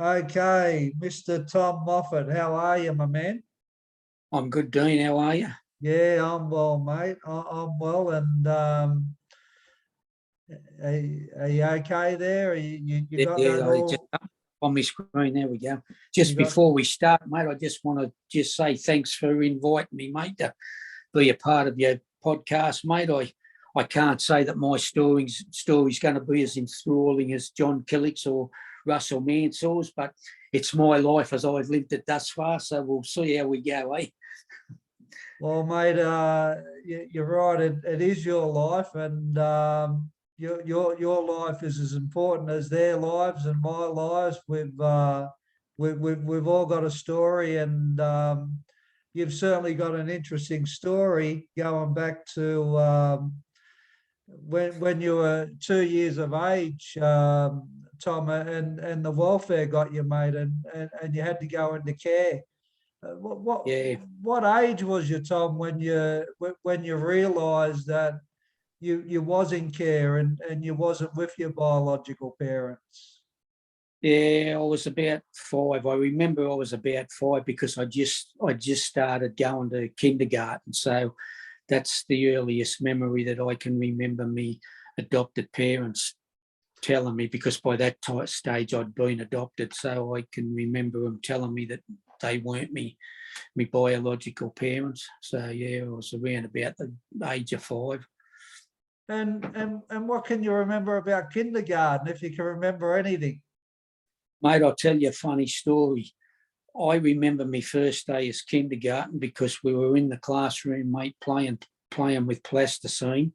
Okay, Mr. Tom Moffat, how are you, my man? I'm good, Dean. How are you? Yeah, I'm well, mate. I'm well, and are you okay there? You got Yeah, that I just all? on my screen. There we go. You Just got? before we start, mate, I just want to just say thanks for inviting me, mate, to be a part of your podcast, mate. I can't say that my story's going to be as enthralling as John Killick's or Russell Mansell's, but it's my life as I've lived it thus far. So we'll see how we go, eh? Well, mate, you're right. It is your life, and your life is as important as their lives and my lives. We've all got a story, and you've certainly got an interesting story going back to when you were 2 years of age, Tom, and the welfare got you, mate, and you had to go into care. What what Yeah. what age was you, Tom, when you realised that you was in care and you wasn't with your biological parents? Yeah, I was about five. I remember I was about five because I just started going to kindergarten. So that's the earliest memory that I can remember me adopted parents telling me, because by that stage I'd been adopted. So I can remember them telling me that they weren't me biological parents. So yeah, I was around about the age of five. And what can you remember about kindergarten, if you can remember anything? Mate, I'll tell you a funny story. I remember my first day as kindergarten because we were in the classroom, mate, playing with plasticine,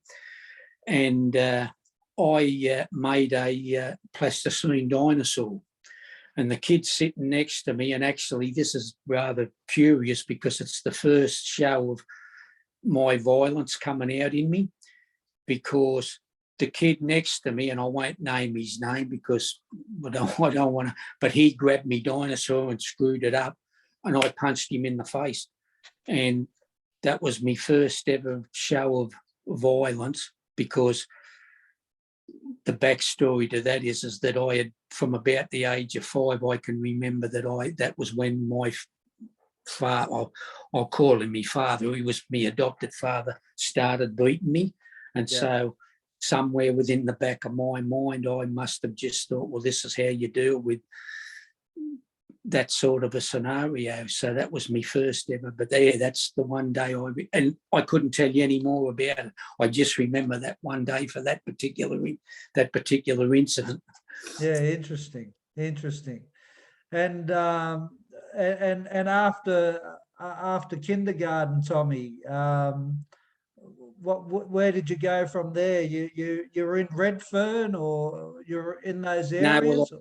and I made a plasticine dinosaur, and the kid sitting next to me. And actually, this is rather curious because it's the first show of my violence coming out in me, because the kid next to me, and I won't name his name because I don't want to, but he grabbed me dinosaur and screwed it up, and I punched him in the face. And that was my first ever show of violence, because the backstory to that is that I had, from about the age of five, I can remember that was when my father, I'll call him my father, he was my adopted father, started beating me. And Yeah. so somewhere within the back of my mind, I must have just thought, well, this is how you deal with that sort of a scenario. So that was my first ever. But yeah, that's the one day and I couldn't tell you any more about it. I just remember that one day for that particular incident. Yeah, interesting. And after kindergarten, Tommy, where did you go from there? You're in Redfern, or you're in those No, well, areas?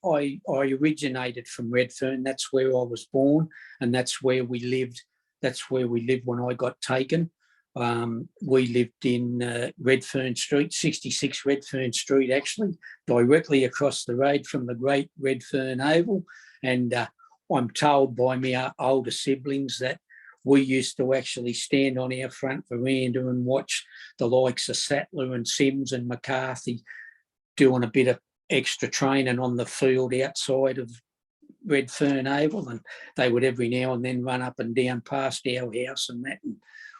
I originated from Redfern. That's where I was born, and that's where we lived. That's where we lived when I got taken. We lived in Redfern Street, 66 Redfern Street, actually, directly across the road from the Great Redfern Oval. And I'm told by my older siblings that we used to actually stand on our front veranda and watch the likes of Sattler and Sims and McCarthy doing a bit of extra training on the field outside of Redfern Oval, and they would every now and then run up and down past our house and that. And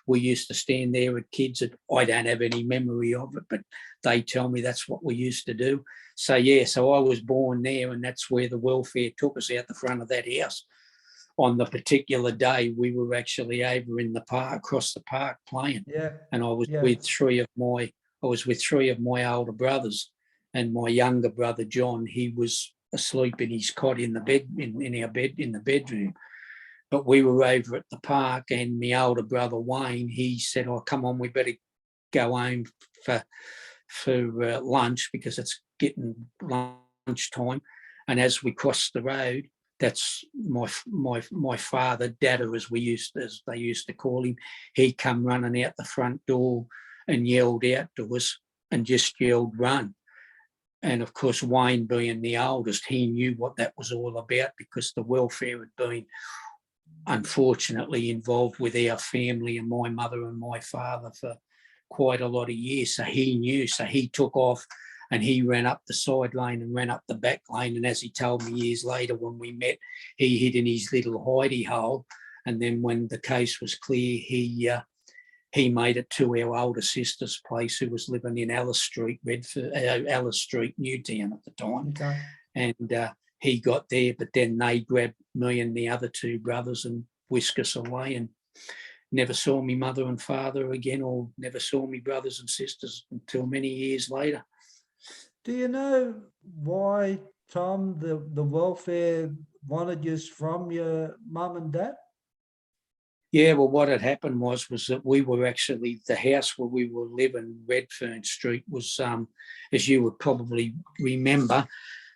we used to stand there with kids. I don't have any memory of it, but they tell me that's what we used to do. So yeah, so I was born there, and that's where the welfare took us, out the front of that house. On the particular day, we were actually over in the park, across the park, playing. Yeah, And I was yeah, with three of my older brothers, and my younger brother John, he was asleep in his cot in the bed, in our bed, in the bedroom. But we were over at the park, and my older brother Wayne, he said, "Oh, come on, we better go home for lunch because it's getting lunchtime." And as we crossed the road, that's my father, Dada, as they used to call him. He come running out the front door and yelled out to us, and just yelled, "Run!" And of course, Wayne being the oldest, he knew what that was all about, because the welfare had been unfortunately involved with our family and my mother and my father for quite a lot of years. So he knew. So he took off and he ran up the side lane and ran up the back lane. And as he told me years later when we met, he hid in his little hidey hole. And then when the case was clear, he made it to our older sister's place, who was living in Alice Street, Alice Street, Newtown at the time. Okay. And he got there, but then they grabbed me and the other two brothers and whisked us away, and never saw me mother and father again, or never saw me brothers and sisters until many years later. Do you know why, Tom, the welfare wanted you from your mum and dad? Yeah, well, what had happened was that we were actually, the house where we were living, Redfern Street, was, as you would probably remember,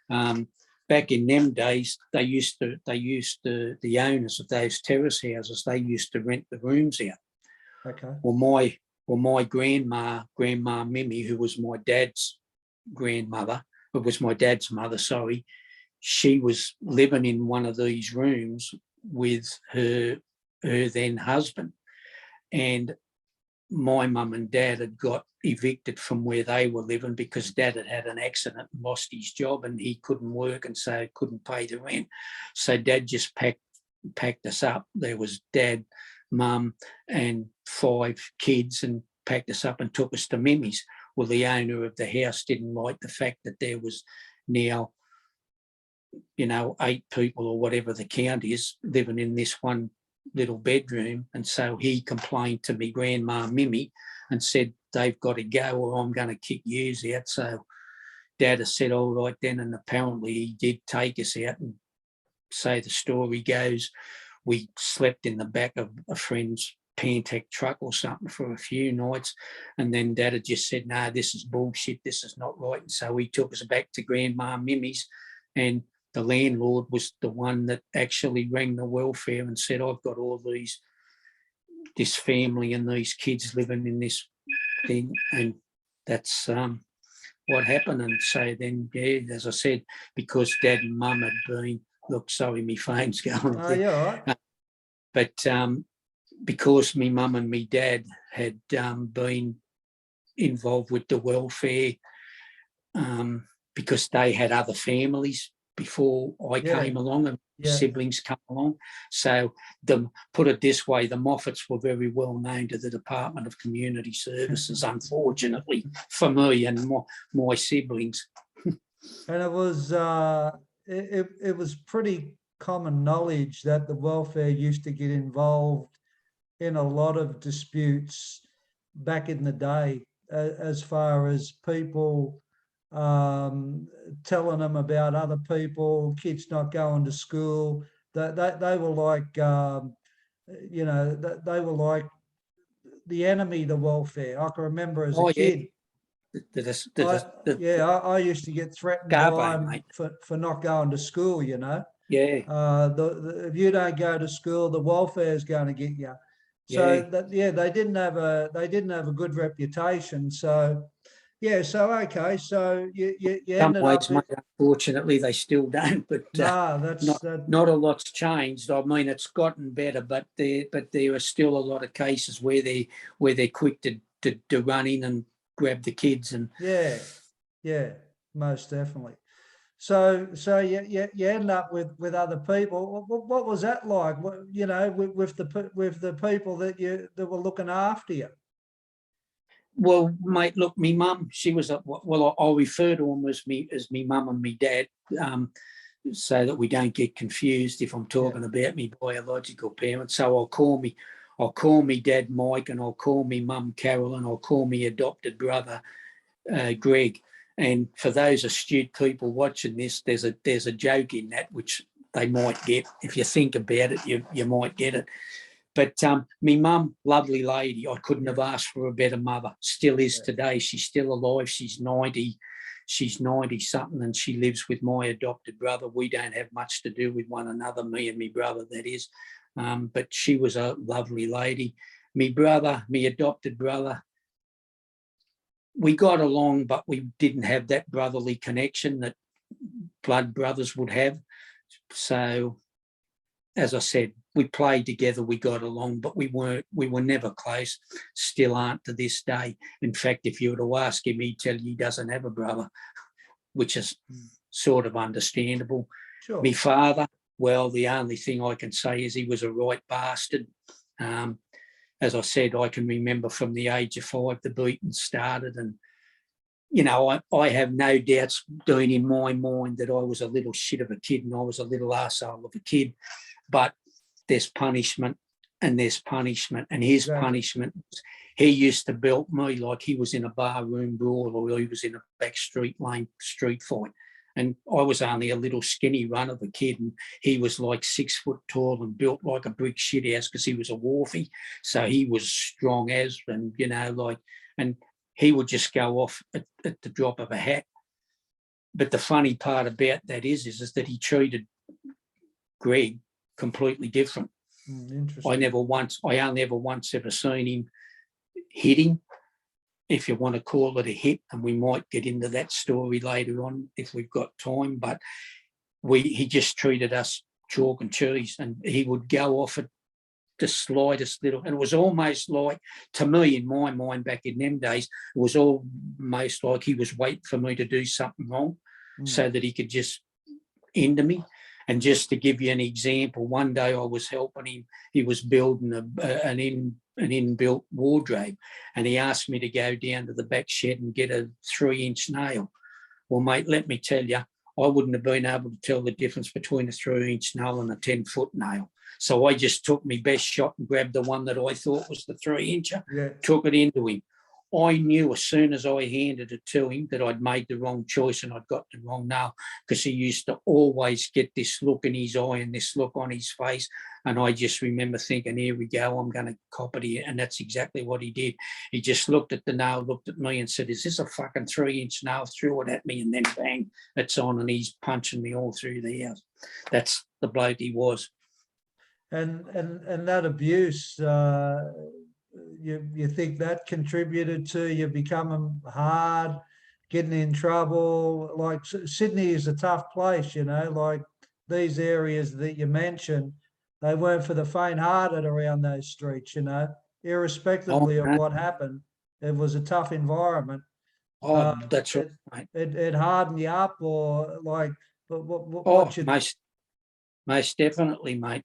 back in them days, the owners of those terrace houses, they used to rent the rooms out. Okay. Well, my grandma Mimi, who was my dad's grandmother, it was my dad's mother, sorry, she was living in one of these rooms with her then husband, and my mum and dad had got evicted from where they were living because dad had had an accident and lost his job, and he couldn't work, and so couldn't pay the rent. So dad just packed us up. There was dad, mum and 5 kids, and packed us up and took us to Mimi's. Well, the owner of the house didn't like the fact that there was now, 8 people or whatever the count is living in this one little bedroom, and so he complained to me grandma Mimi and said, they've got to go or I'm going to kick yous out. So dad has said, all right then, and apparently he did take us out, and so the story goes, we slept in the back of a friend's Pantech truck or something for a few nights, and then dad had just said, no, this is bullshit, this is not right. And so he took us back to grandma Mimi's, and the landlord was the one that actually rang the welfare and said, I've got all this family and these kids living in this thing, and that's what happened. And so then, yeah, as I said, because dad and mum had been, look, sorry, my phone's going. Oh, yeah, all right. But because me mum and me dad had been involved with the welfare, because they had other families before I came along, and siblings come along. So put it this way, the Moffats were very well known to the Department of Community Services, unfortunately, for me and my siblings. And it was it was pretty common knowledge that the welfare used to get involved in a lot of disputes back in the day, as far as people telling them about other people, kids not going to school. They were like, they were like the enemy, the welfare. I can remember as a kid. I used to get threatened by them for not going to school, Yeah. If you don't go to school, the welfare is going to get you. So they didn't have a good reputation. So okay. So you ended up. Mate, unfortunately, they still don't. But not a lot's changed. I mean, it's gotten better, but there are still a lot of cases where they're quick to run in and grab the kids. And most definitely. So you end up with other people. What was that like? With the people that were looking after you. Well, mate, look, me mum, she was I'll refer to them as me mum and me dad, so that we don't get confused if I'm talking about me biological parents. So I'll call me dad Mike, and I'll call me mum Carol, and I'll call me adopted brother Greg. And for those astute people watching this, there's a joke in that which they might get. If you think about it, you might get it. But me mum, lovely lady, I couldn't have asked for a better mother. Still is today. She's still alive. She's 90. She's 90 something, and she lives with my adopted brother. We don't have much to do with one another, me and my brother, that is. But she was a lovely lady. Me adopted brother, we got along, but we didn't have that brotherly connection that blood brothers would have. So, as I said, we played together, we got along, but we were never close, still aren't to this day. In fact, if you were to ask him, he'd tell you he doesn't have a brother, which is sort of understandable. Sure. My father, well, the only thing I can say is he was a right bastard. As I said, I can remember from the age of 5 the beating started, and you know, I have no doubts doing in my mind that I was a little shit of a kid and I was a little arsehole of a kid, but there's punishment and there's punishment, and his punishment, he used to belt me like he was in a barroom brawl or he was in a back street lane street fight. And I was only a little skinny run of a kid, and he was like 6 foot tall and built like a brick shit house because he was a wharfie. So he was strong as, and you know, like, and he would just go off at the drop of a hat. But the funny part about that is that he treated Greg completely different. Interesting. I only ever once ever seen him hit him, if you want to call it a hit, and we might get into that story later on if we've got time. But he just treated us chalk and cheese, and he would go off at the slightest little, and it was almost like, to me, in my mind back in them days, it was almost like he was waiting for me to do something wrong so that he could just end me. And just to give you an example, one day I was helping him. He was building an inbuilt wardrobe, and he asked me to go down to the back shed and get a 3-inch nail. Well, mate, let me tell you, I wouldn't have been able to tell the difference between a 3-inch nail and a 10-foot nail. So I just took my best shot and grabbed the one that I thought was the 3-incher, took it into him. I knew as soon as I handed it to him that I'd made the wrong choice and I'd got the wrong nail, because he used to always get this look in his eye and this look on his face. And I just remember thinking, here we go, I'm going to cop it here. And that's exactly what he did. He just looked at the nail, looked at me and said, is this a fucking 3-inch nail? Threw it at me, and then bang, it's on, and he's punching me all through the house. That's the bloke he was. And that abuse, you think that contributed to you becoming hard, getting in trouble? Like Sydney is a tough place, you know, like these areas that you mentioned, they weren't for the faint-hearted around those streets, you know, irrespectively of what happened. It was a tough environment. That's right, mate. It hardened you up, or like, what you... Most definitely, mate.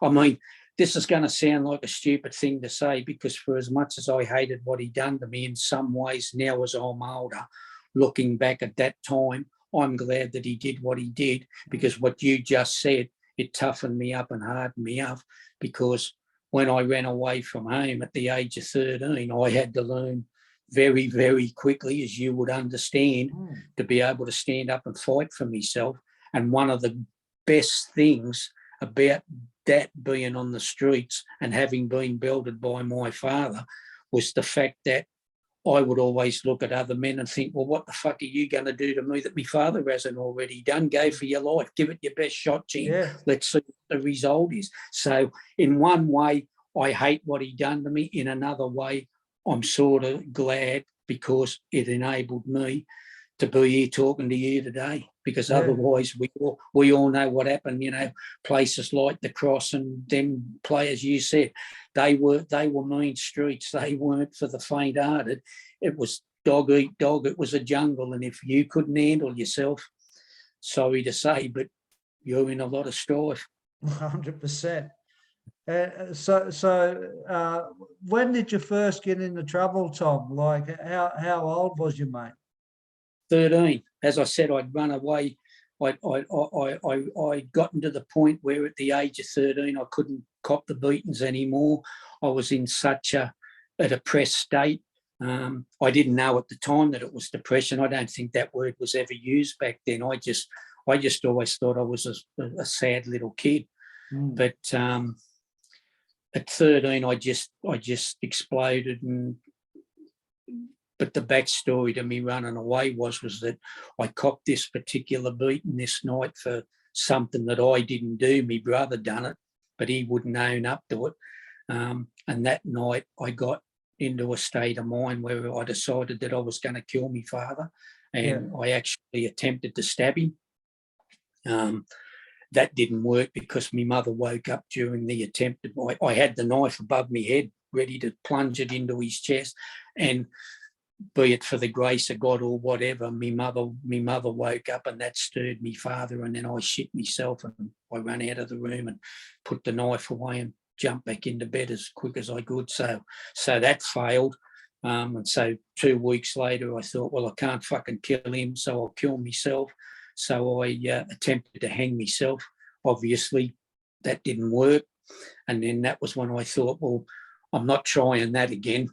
I mean, this is going to sound like a stupid thing to say, because for as much as I hated what he done to me, in some ways now as I'm older, looking back at that time, I'm glad that he did what he did, because what you just said, it toughened me up and hardened me up. Because when I ran away from home at the age of 13, I had to learn very, very quickly, as you would understand, to be able to stand up and fight for myself. And one of the best things about that being on the streets and having been belted by my father was the fact that I would always look at other men and think, well, what the fuck are you going to do to me that my father hasn't already done? Go for your life. Give it your best shot, Jim. Yeah. Let's see what the result is. So in one way, I hate what he done to me. In another way, I'm sort of glad, because it enabled me to be here talking to you today, because otherwise we all know what happened. You know, places like the Cross and them players you said, they were mean streets. They weren't for the faint-hearted. It was dog eat dog. It was a jungle, and if you couldn't handle yourself, sorry to say, but you're in a lot of strife. 100%. So when did you first get into trouble, Tom? Like, how old was you, mate? 13. As I said, I'd run away. I gotten to the point where at the age of 13, I couldn't cop the beatings anymore. I was in such a depressed state. I didn't know at the time that it was depression. I don't think that word was ever used back then. I just always thought I was a sad little kid. But at 13, I just exploded. But the backstory to me running away was that I copped this particular beating this night for something that I didn't do. My brother done it, but he wouldn't own up to it. And that night I got into a state of mind where I decided that I was going to kill my father, and I actually attempted to stab him. that didn't work because my mother woke up during the attempt. I had the knife above my head, ready to plunge it into his chest, and be it for the grace of God or whatever, my mother woke up, and that stirred me father, and then I shit myself and I ran out of the room and put the knife away and jumped back into bed as quick as I could. So that failed. And so 2 weeks later, I thought, well, I can't fucking kill him, so I'll kill myself. So I attempted to hang myself. Obviously, that didn't work. And then that was when I thought, well, I'm not trying that again.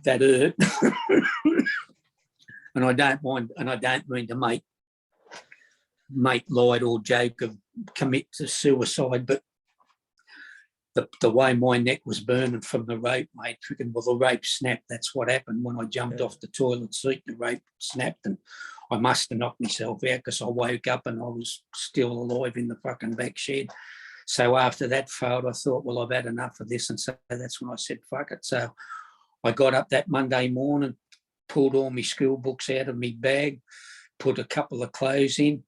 That hurt. And I don't mind, and I don't mean to make light or joke of commit to suicide, but the way my neck was burning from the rope, mate, freaking, well, the rope snapped. That's what happened when I jumped off the toilet seat. The rope snapped, and I must have knocked myself out because I woke up and I was still alive in the fucking back shed. So after that failed, I thought, well, I've had enough of this. And so that's when I said, fuck it. So I got up that Monday morning, pulled all my school books out of my bag, put a couple of clothes in,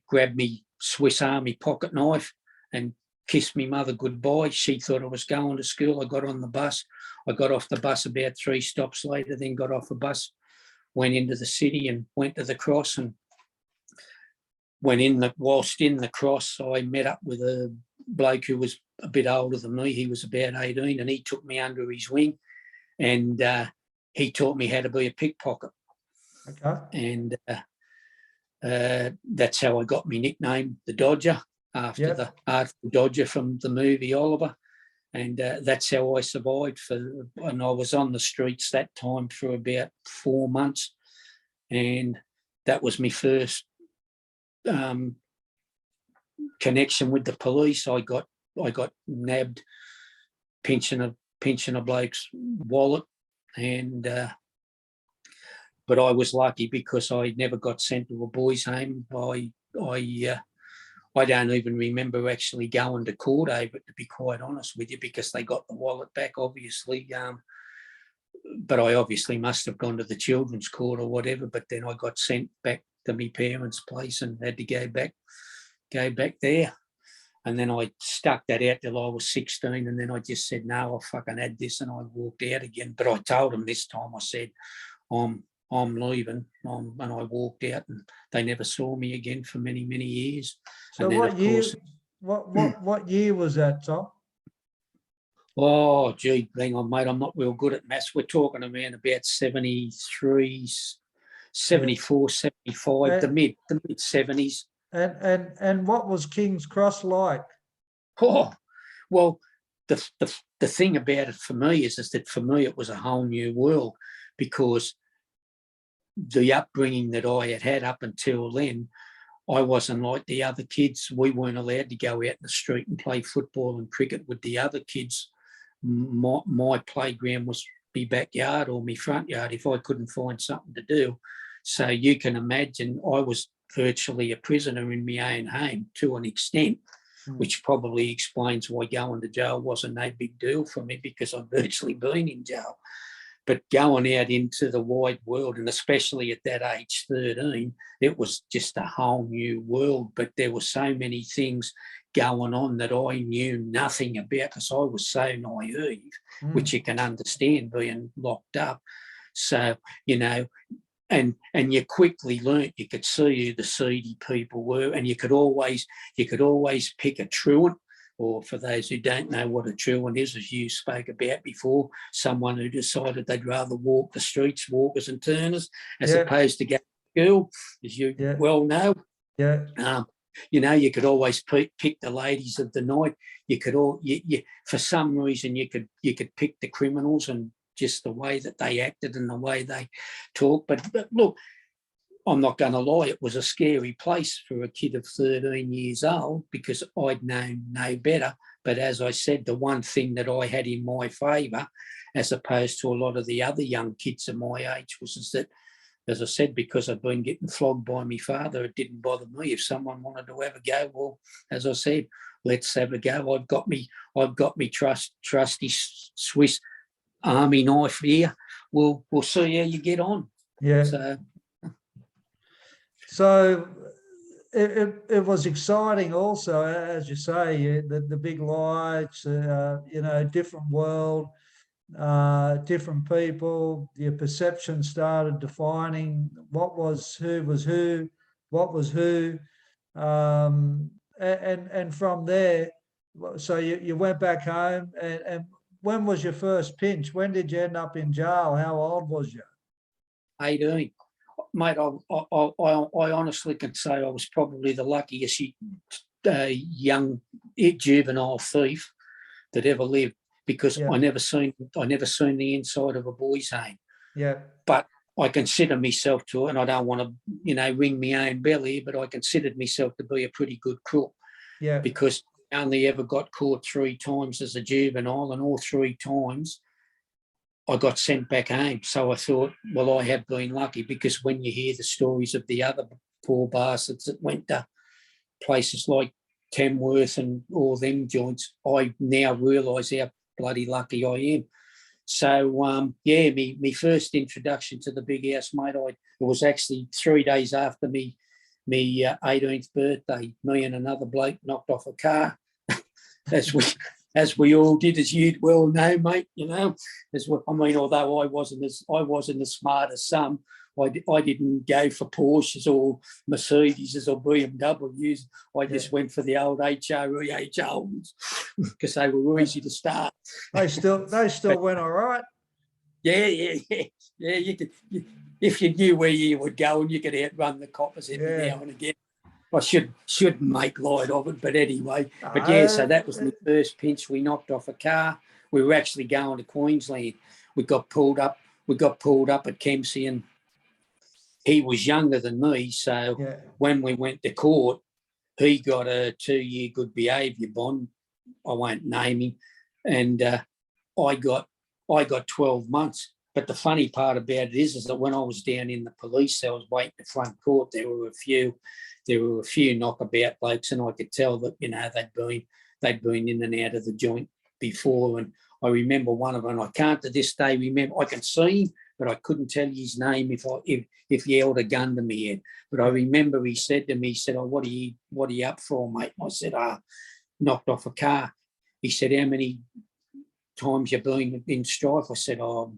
grabbed me Swiss Army pocket knife and kissed me mother goodbye. She thought I was going to school. I got on the bus. I got off the bus about 3 stops later, then got off a bus, went into the city and went to the cross, and whilst in the cross, I met up with a bloke who was a bit older than me. He was about 18, and he took me under his wing, and he taught me how to be a pickpocket. Okay. And that's how I got my nickname, the Dodger, after the Dodger from the movie Oliver. And that's how I survived and I was on the streets that time for about 4 months. And that was my first connection with the police. I got nabbed pinching a bloke's wallet, and but I was lucky because I never got sent to a boys' home. I don't even remember actually going to court over it, to be quite honest with you, because they got the wallet back, obviously. But I obviously must have gone to the children's court or whatever. But then I got sent back to my parents' place and had to go back there. And then I stuck that out till I was 16, and then I just said, no, I fucking had this, and I walked out again. But I told them this time, I said, I'm leaving, and I walked out, and they never saw me again for many, many years. So and then, what year? What year was that, Tom? Oh, gee, hang on, mate. I'm not real good at maths. We're talking around about 73, 74, 75, the mid 70s. And what was King's Cross like? Oh, well, the thing about it for me is that for me it was a whole new world, because the upbringing that I had up until then, I wasn't like the other kids. We weren't allowed to go out in the street and play football and cricket with the other kids. My playground was my backyard or my front yard if I couldn't find something to do. So you can imagine I was virtually a prisoner in my own home to an extent, which probably explains why going to jail wasn't no big deal for me, because I've virtually been in jail. But going out into the wide world, and especially at that age, 13, it was just a whole new world. But there were so many things going on that I knew nothing about, because I was so naive, which you can understand being locked up. So, and you quickly learnt, you could see who the seedy people were, and you could always pick a truant. Or for those who don't know what a truant is, as you spoke about before, someone who decided they'd rather walk the streets, walkers and turners, as opposed to go to school, as you well know. Yeah. You could always pick the ladies of the night. You could for some reason you could pick the criminals, and just the way that they acted and the way they talked. But look, I'm not going to lie, it was a scary place for a kid of 13 years old, because I'd known no better. But as I said, the one thing that I had in my favour, as opposed to a lot of the other young kids of my age, was that, as I said, because I'd been getting flogged by my father, it didn't bother me. If someone wanted to have a go, well, as I said, let's have a go. I've got me trusty Swiss Army knife here. We'll see how you get on. Yeah. So it was exciting also, as you say, the big lights, different world, different people. Your perception started defining what was who, what was who, and from there, so you went back home, and when was your first pinch? When did you end up in jail? How old was you? 18. Mate, I honestly can say I was probably the luckiest young juvenile thief that ever lived, because Yeah, I never seen the inside of a boy's home. yeah, But I consider myself to, and I don't want to, ring my own belly, but I considered myself to be a pretty good crook, yeah, because I only ever got caught 3 times as a juvenile, and all 3 times I got sent back home. So I thought, well, I have been lucky, because when you hear the stories of the other poor bastards that went to places like Tamworth and all them joints, I now realise how bloody lucky I am. So, me first introduction to the big house, mate, it was actually 3 days after me 18th birthday. Me and another bloke knocked off a car, as we all did, as you'd well know, mate. Although I wasn't as smart as some, I didn't go for Porsches or Mercedes or BMWs. I just went for the old HRE Holds because they were easy to start. they still went all right. Yeah. You could, if you knew where you would go, and you could outrun the coppers every now and again. I shouldn't make light of it, but anyway. But yeah, so that was my first pinch. We knocked off a car. We were actually going to Queensland. We got pulled up at Kempsey, and he was younger than me. So when we went to court, he got a 2-year good behaviour bond. I won't name him, and I got 12 months. But the funny part about it is that when I was down in the police cells waiting at front court, there were a few knockabout blokes, and I could tell that they'd been in and out of the joint before. And I remember one of them. I can't to this day remember. I can see him, but I couldn't tell you his name if he held a gun to me head. But I remember he said to me, he said, "Oh, what are you up for, mate?" And I said, "Knocked off a car." He said, "How many times you been in strife?" I said, "Oh,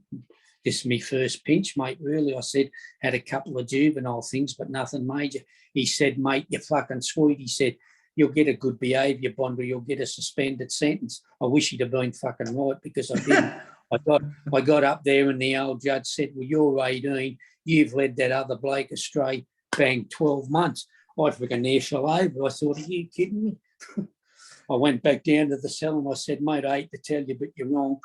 this is my first pinch, mate, really." I said, "Had a couple of juvenile things, but nothing major." He said, "Mate, you're fucking sweet." He said, "You'll get a good behaviour bond, or you'll get a suspended sentence." I wish he'd have been fucking right, because I didn't. I got up there, and the old judge said, "Well, you're 18. You've led that other bloke astray. Bang, 12 months. I freaking near fell over. I thought, are you kidding me? I went back down to the cell and I said, "Mate, I hate to tell you, but you're wrong."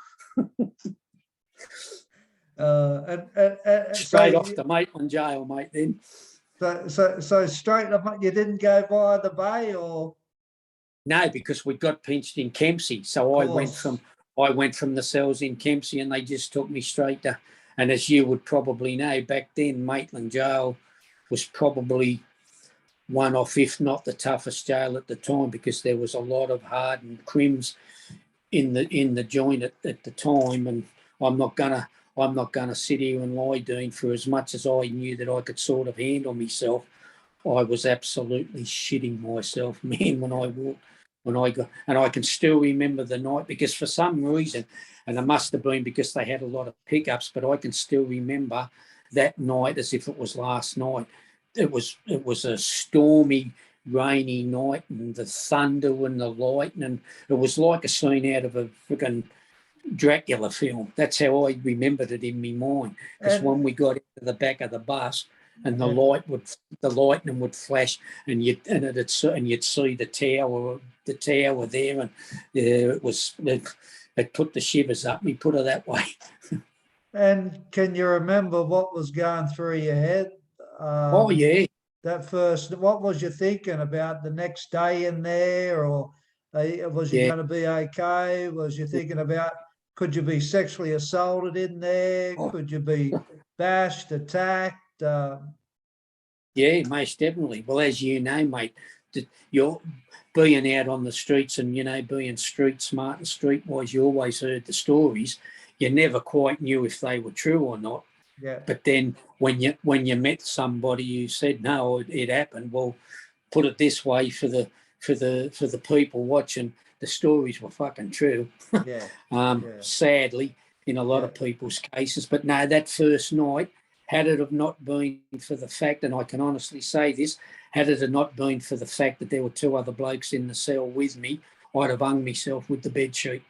Straight off to Maitland jail, mate, then. So straight up, you didn't go via the bay, or? No, because we got pinched in Kempsey. So I went from the cells in Kempsey, and they just took me straight to, and as you would probably know, back then Maitland jail was probably one of, if not the toughest jail at the time, because there was a lot of hardened crims in the joint at the time. And I'm not gonna sit here and lie, Dean, for as much as I knew that I could sort of handle myself, I was absolutely shitting myself, man, when I got, and I can still remember the night, because for some reason, and it must have been because they had a lot of pickups, but I can still remember that night as if it was last night. It was a stormy, rainy night, and the thunder and the lightning. It was like a scene out of a freaking Dracula film. That's how I remembered it in my mind. Because when we got into the back of the bus, and the lightning would flash, and you'd see the tower there, and it put the shivers up me, put it that way. And can you remember what was going through your head? Oh yeah. That first, what was you thinking about the next day in there, or was you going to be okay? Was you thinking about, could you be sexually assaulted in there? Could you be bashed, attacked? Yeah, most definitely. Well, as you know, mate, you're being out on the streets, and being street smart and streetwise, you always heard the stories. You never quite knew if they were true or not. Yeah. But then when you met somebody who said, "No, it happened," well, put it this way, for the people watching, the stories were fucking true. Yeah. Sadly, in a lot of people's cases. But no, that first night, had it have not been for the fact, and I can honestly say this, had it have not been for the fact that there were 2 other blokes in the cell with me, I'd have hung myself with the bed sheet.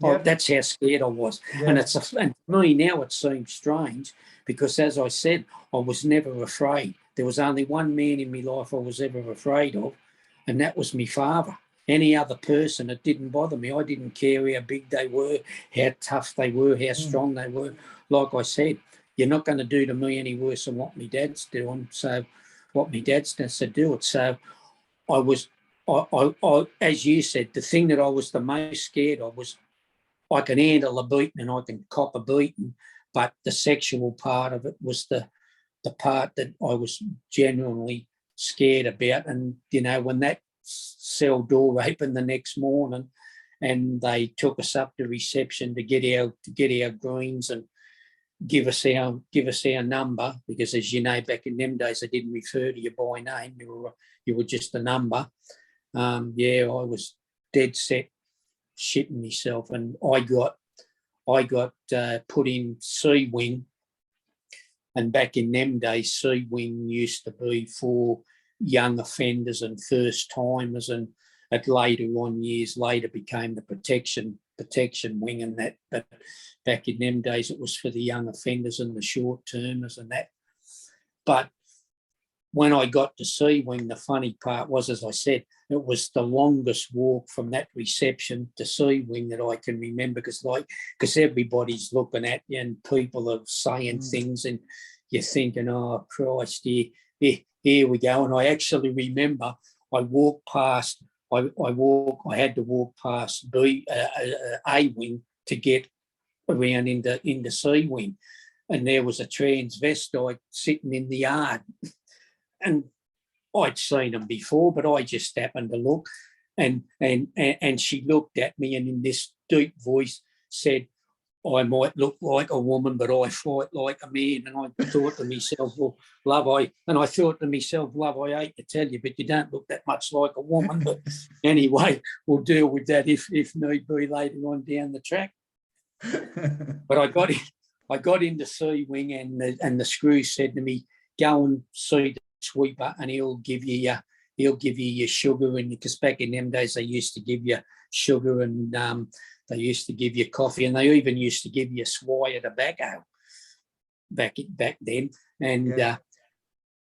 Yep. That's how scared I was. Yeah. And and to me now it seems strange because, as I said, I was never afraid. There was only one man in my life I was ever afraid of, and that was my father. Any other person, it didn't bother me. I didn't care how big they were, how tough they were, how strong they were. Like I said, you're not going to do to me any worse than what my dad's doing. So what my dad's done to do it. So I was, as you said, the thing that I was the most scared of was I can handle a beating and I can cop a beating, but the sexual part of it was the part that I was genuinely scared about. And, you know, when that cell door opened the next morning and they took us up to reception to get our greens and give us our number, because, as you know, back in them days they didn't refer to you by name, you were just a number. I was dead set shitting myself, and I got put in C wing. And back in them days, C wing used to be for young offenders and first timers, and it years later became the protection wing, and that. But back in them days, it was for the young offenders and the short termers and that. But when I got to C wing, the funny part was, as I said, it was the longest walk from that reception to C wing that I can remember, because everybody's looking at you and people are saying things and you're thinking, oh, Christ, here we go. And I actually remember I walked past, I had to walk past A wing to get around into C wing. And there was a transvestite sitting in the yard. And I'd seen them before, but I just happened to look, and she looked at me and in this deep voice said, I might look like a woman, but I fight like a man. And I thought to myself, well, love, I hate to tell you, but you don't look that much like a woman. But anyway, we'll deal with that if need be later on down the track. But I got into C wing, and the screw said to me, go and see the sweeper, and he'll give you your sugar. And because back in them days they used to give you sugar, and they used to give you coffee, and they even used to give you a swire tobacco back then. And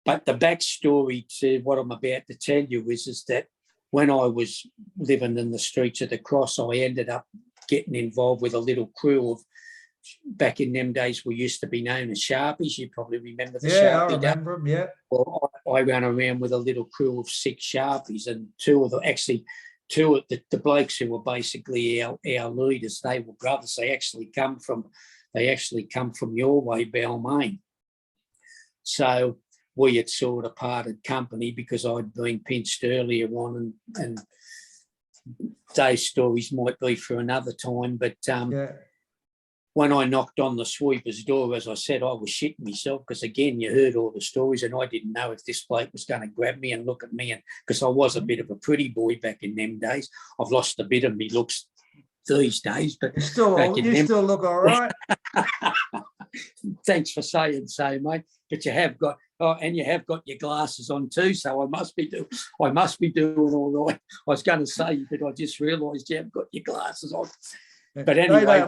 but the backstory to what I'm about to tell you is that when I was living in the streets of the Cross, I ended up getting involved with a little crew of, back in them days, we used to be known as Sharpies. You probably remember the Sharpie. Yeah, I remember them, yeah. Well, I ran around with a little crew of 6 Sharpies, and two of the blokes who were basically our leaders, they were brothers. They actually come from your way, Balmain. So we had sort of parted company because I'd been pinched earlier on, and those stories might be for another time. But when I knocked on the sweeper's door, as I said, I was shitting myself because, again, you heard all the stories, and I didn't know if this bloke was going to grab me and look at me, and because I was a bit of a pretty boy back in them days. I've lost a bit of me looks these days, but you still look all right. Thanks for saying so, mate. But you have got your glasses on too, so I must be doing all right. I was going to say, but I just realised you have got your glasses on. But anyway,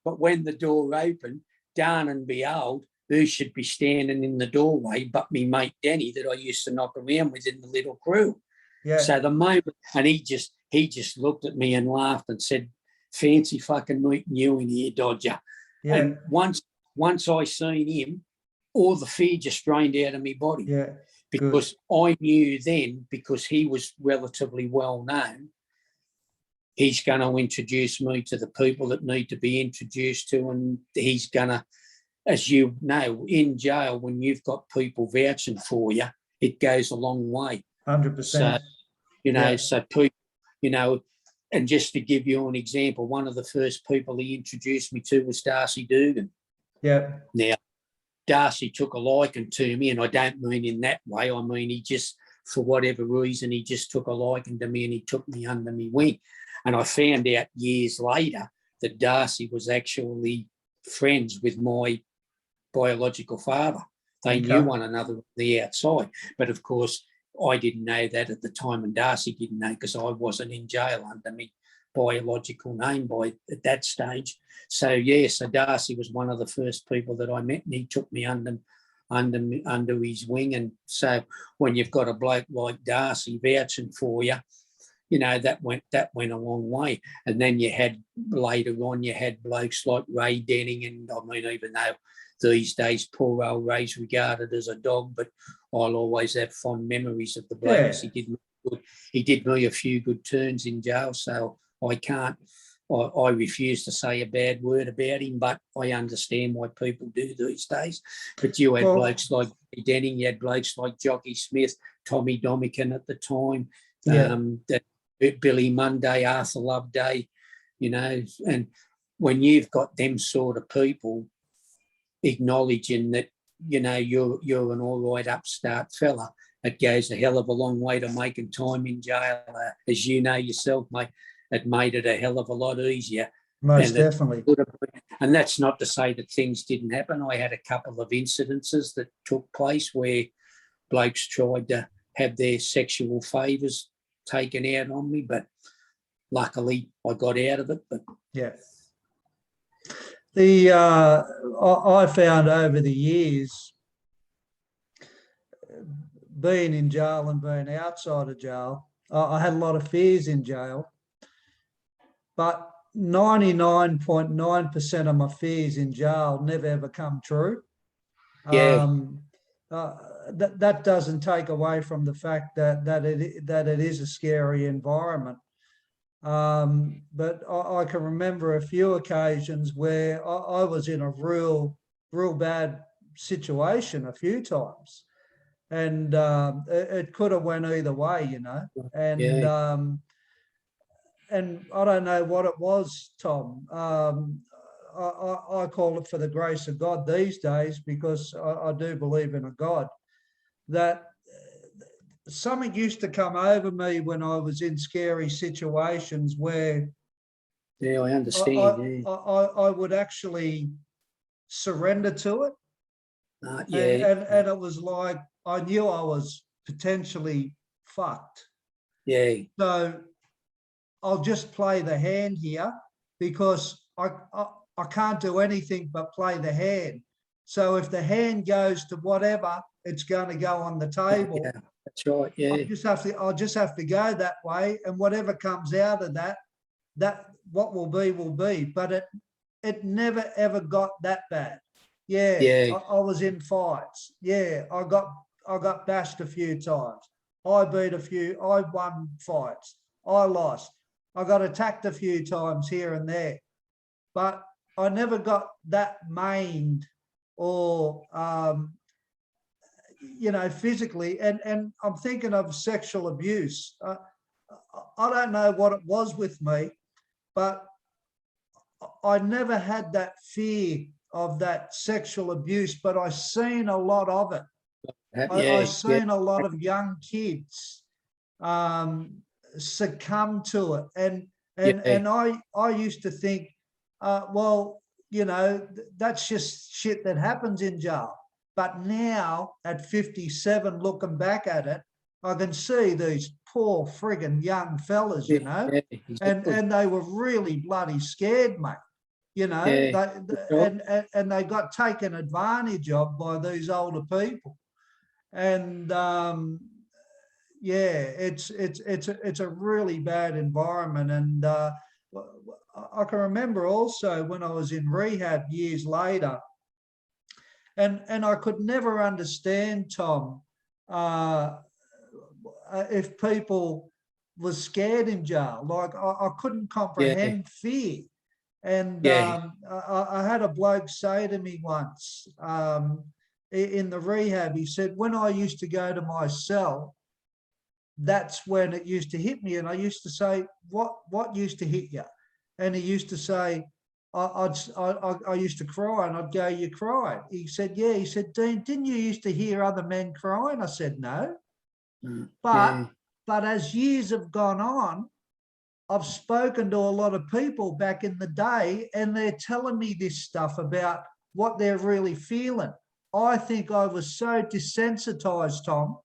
when the door opened, darn and behold, who should be standing in the doorway but me mate Danny that I used to knock around with in the little crew. Yeah. So the moment, and he just looked at me and laughed and said, "Fancy fucking meeting you in here, Dodger." Yeah. And once I seen him, all the fear just drained out of my body. Yeah. Because I knew then, because he was relatively well known, he's going to introduce me to the people that need to be introduced to, and he's going to, as you know, in jail, when you've got people vouching for you, it goes a long way. 100%. So, so people, and just to give you an example, one of the first people he introduced me to was Darcy Dugan. Yeah. Now, Darcy took a liking to me, and I don't mean in that way. I mean, he just, for whatever reason, he just took a liking to me and he took me under my wing. And I found out years later that Darcy was actually friends with my biological father. They knew one another on the outside. But of course, I didn't know that at the time, and Darcy didn't know because I wasn't in jail under me biological name at that stage. So so Darcy was one of the first people that I met, and he took me under his wing. And so when you've got a bloke like Darcy vouching for you, that went a long way. And then later on you had blokes like Ray Denning, and I mean, even though these days poor old Ray's regarded as a dog, but I'll always have fond memories of the bloke. Yeah. He did me a few good turns in jail, so I refuse to say a bad word about him, but I understand why people do these days. But you had blokes like Denning, you had blokes like Jockey Smith, Tommy Domican at the time, Billy Monday, Arthur Loveday, and when you've got them sort of people acknowledging that, you're an all right upstart fella, it goes a hell of a long way to making time in jail. As you know yourself, mate, it made it a hell of a lot easier. Most definitely. And that's not to say that things didn't happen. I had a couple of incidences that took place where blokes tried to have their sexual favours taken out on me, but luckily I got out of it. But yeah. I found over the years, being in jail and being outside of jail, I had a lot of fears in jail, but 99.9% of my fears in jail never ever come true. That doesn't take away from the fact that it is a scary environment. But I can remember a few occasions where I was in a real bad situation a few times, and it could have went either way, and and I don't know what it was, Tom. I call it for the grace of God these days, because I do believe in a God, that something used to come over me when I was in scary situations where I understand. I would actually surrender to it. And it was like I knew I was potentially fucked. Yeah. So I'll just play the hand here, because I can't do anything but play the hand. So if the hand goes to whatever, it's going to go on the table. Yeah, that's right. Yeah. I'll just have to go that way, and whatever comes out of that what will be will be. But it never ever got that bad. Yeah. I was in fights. Yeah, I got bashed a few times. I beat a few. I won fights. I lost. I got attacked a few times here and there, but I never got that maimed or physically. And I'm thinking of sexual abuse. I don't know what it was with me, but I never had that fear of that sexual abuse, but I seen a lot of it. I seen a lot of young kids succumb to it, and I used to think, well, that's just shit that happens in jail. But now at 57, looking back at it, I can see these poor friggin' young fellas, exactly. and they were really bloody scared, mate. And they got taken advantage of by these older people. And it's a really bad environment. And I can remember also when I was in rehab years later, and I could never understand, Tom, if people were scared in jail. Like I couldn't comprehend fear. And I had a bloke say to me once in the rehab, he said, when I used to go to my cell, that's when it used to hit me. And I used to say, what used to hit you? And he used to say, I used to cry, and I'd go, "You cried?" He said, "Yeah." He said, "Dean, didn't you used to hear other men crying?" I said, "No." But as years have gone on, I've spoken to a lot of people back in the day, and they're telling me this stuff about what they're really feeling. I think I was so desensitized, Tom,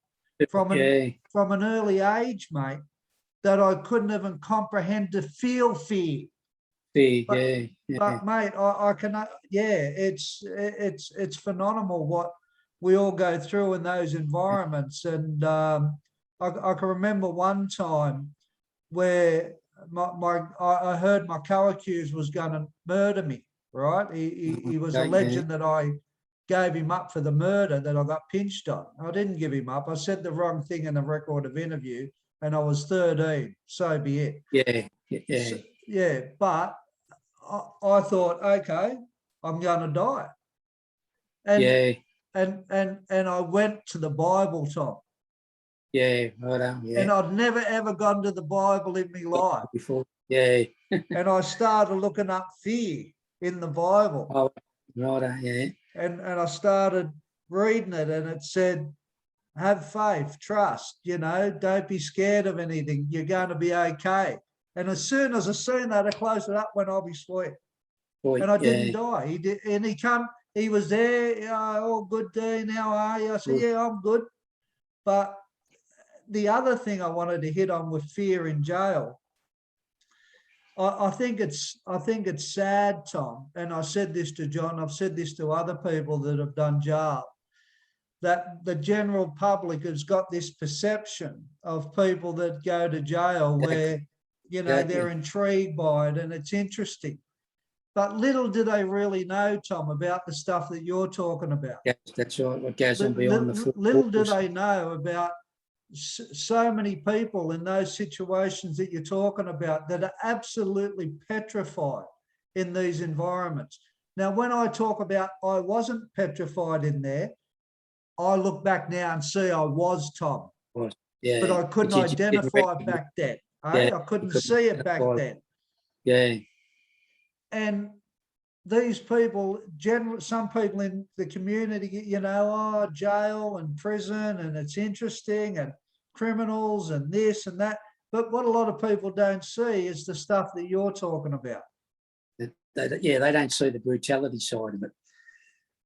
from an early age, mate, that I couldn't even comprehend to feel fear. But mate, I can, it's phenomenal what we all go through in those environments. And I can remember one time where I heard my co-accused was going to murder me, right? He was alleging that I gave him up for the murder that I got pinched on. I didn't give him up. I said the wrong thing in the record of interview, and I was 13. So be it. But I thought, okay, I'm going to die. And I went to the Bible, Tom. And I'd never ever gone to the Bible in my life before. And I started looking up fear in the Bible. And I started reading it, and it said, have faith, trust, don't be scared of anything. You're going to be okay. And as soon as I seen that, I closed it up when I'll be sweet. And I didn't die. He did, and he was there, all good, Dean, how are you? I said, yeah, I'm good. But the other thing I wanted to hit on with fear in jail, I think it's sad, Tom, and I said this to John, I've said this to other people that have done jail, that the general public has got this perception of people that go to jail where, they're intrigued by it and it's interesting. But little do they really know, Tom, about the stuff that you're talking about. Yes, that's right. What goes on beyond the football. Little do they know about so many people in those situations that you're talking about that are absolutely petrified in these environments. Now, when I talk about I wasn't petrified in there, I look back now and see I was, Tom. But I couldn't identify it back then. I couldn't see it back then. And these people, some people in the community, jail and prison, and it's interesting, and criminals and this and that. But what a lot of people don't see is the stuff that you're talking about. They don't see the brutality side of it.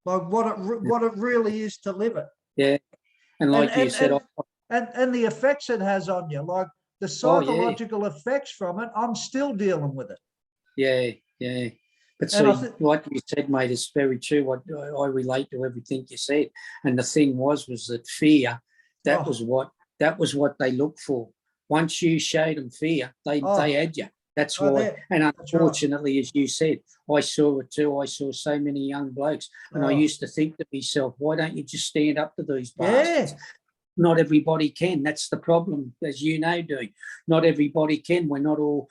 Like what it really is to live it. Yeah. And like you said, and the effects it has on you, like the psychological effects from it, I'm still dealing with it. Yeah. But see, like you said, mate, it's very true. What I relate to everything you said. And the thing was that fear, that was what they looked for. Once you showed them fear, they had you. That's why. And unfortunately, as you said, I saw it too. I saw so many young blokes, and I used to think to myself, why don't you just stand up to these bastards? Not everybody can. That's the problem, as you know, Dean. Not everybody can. We're not all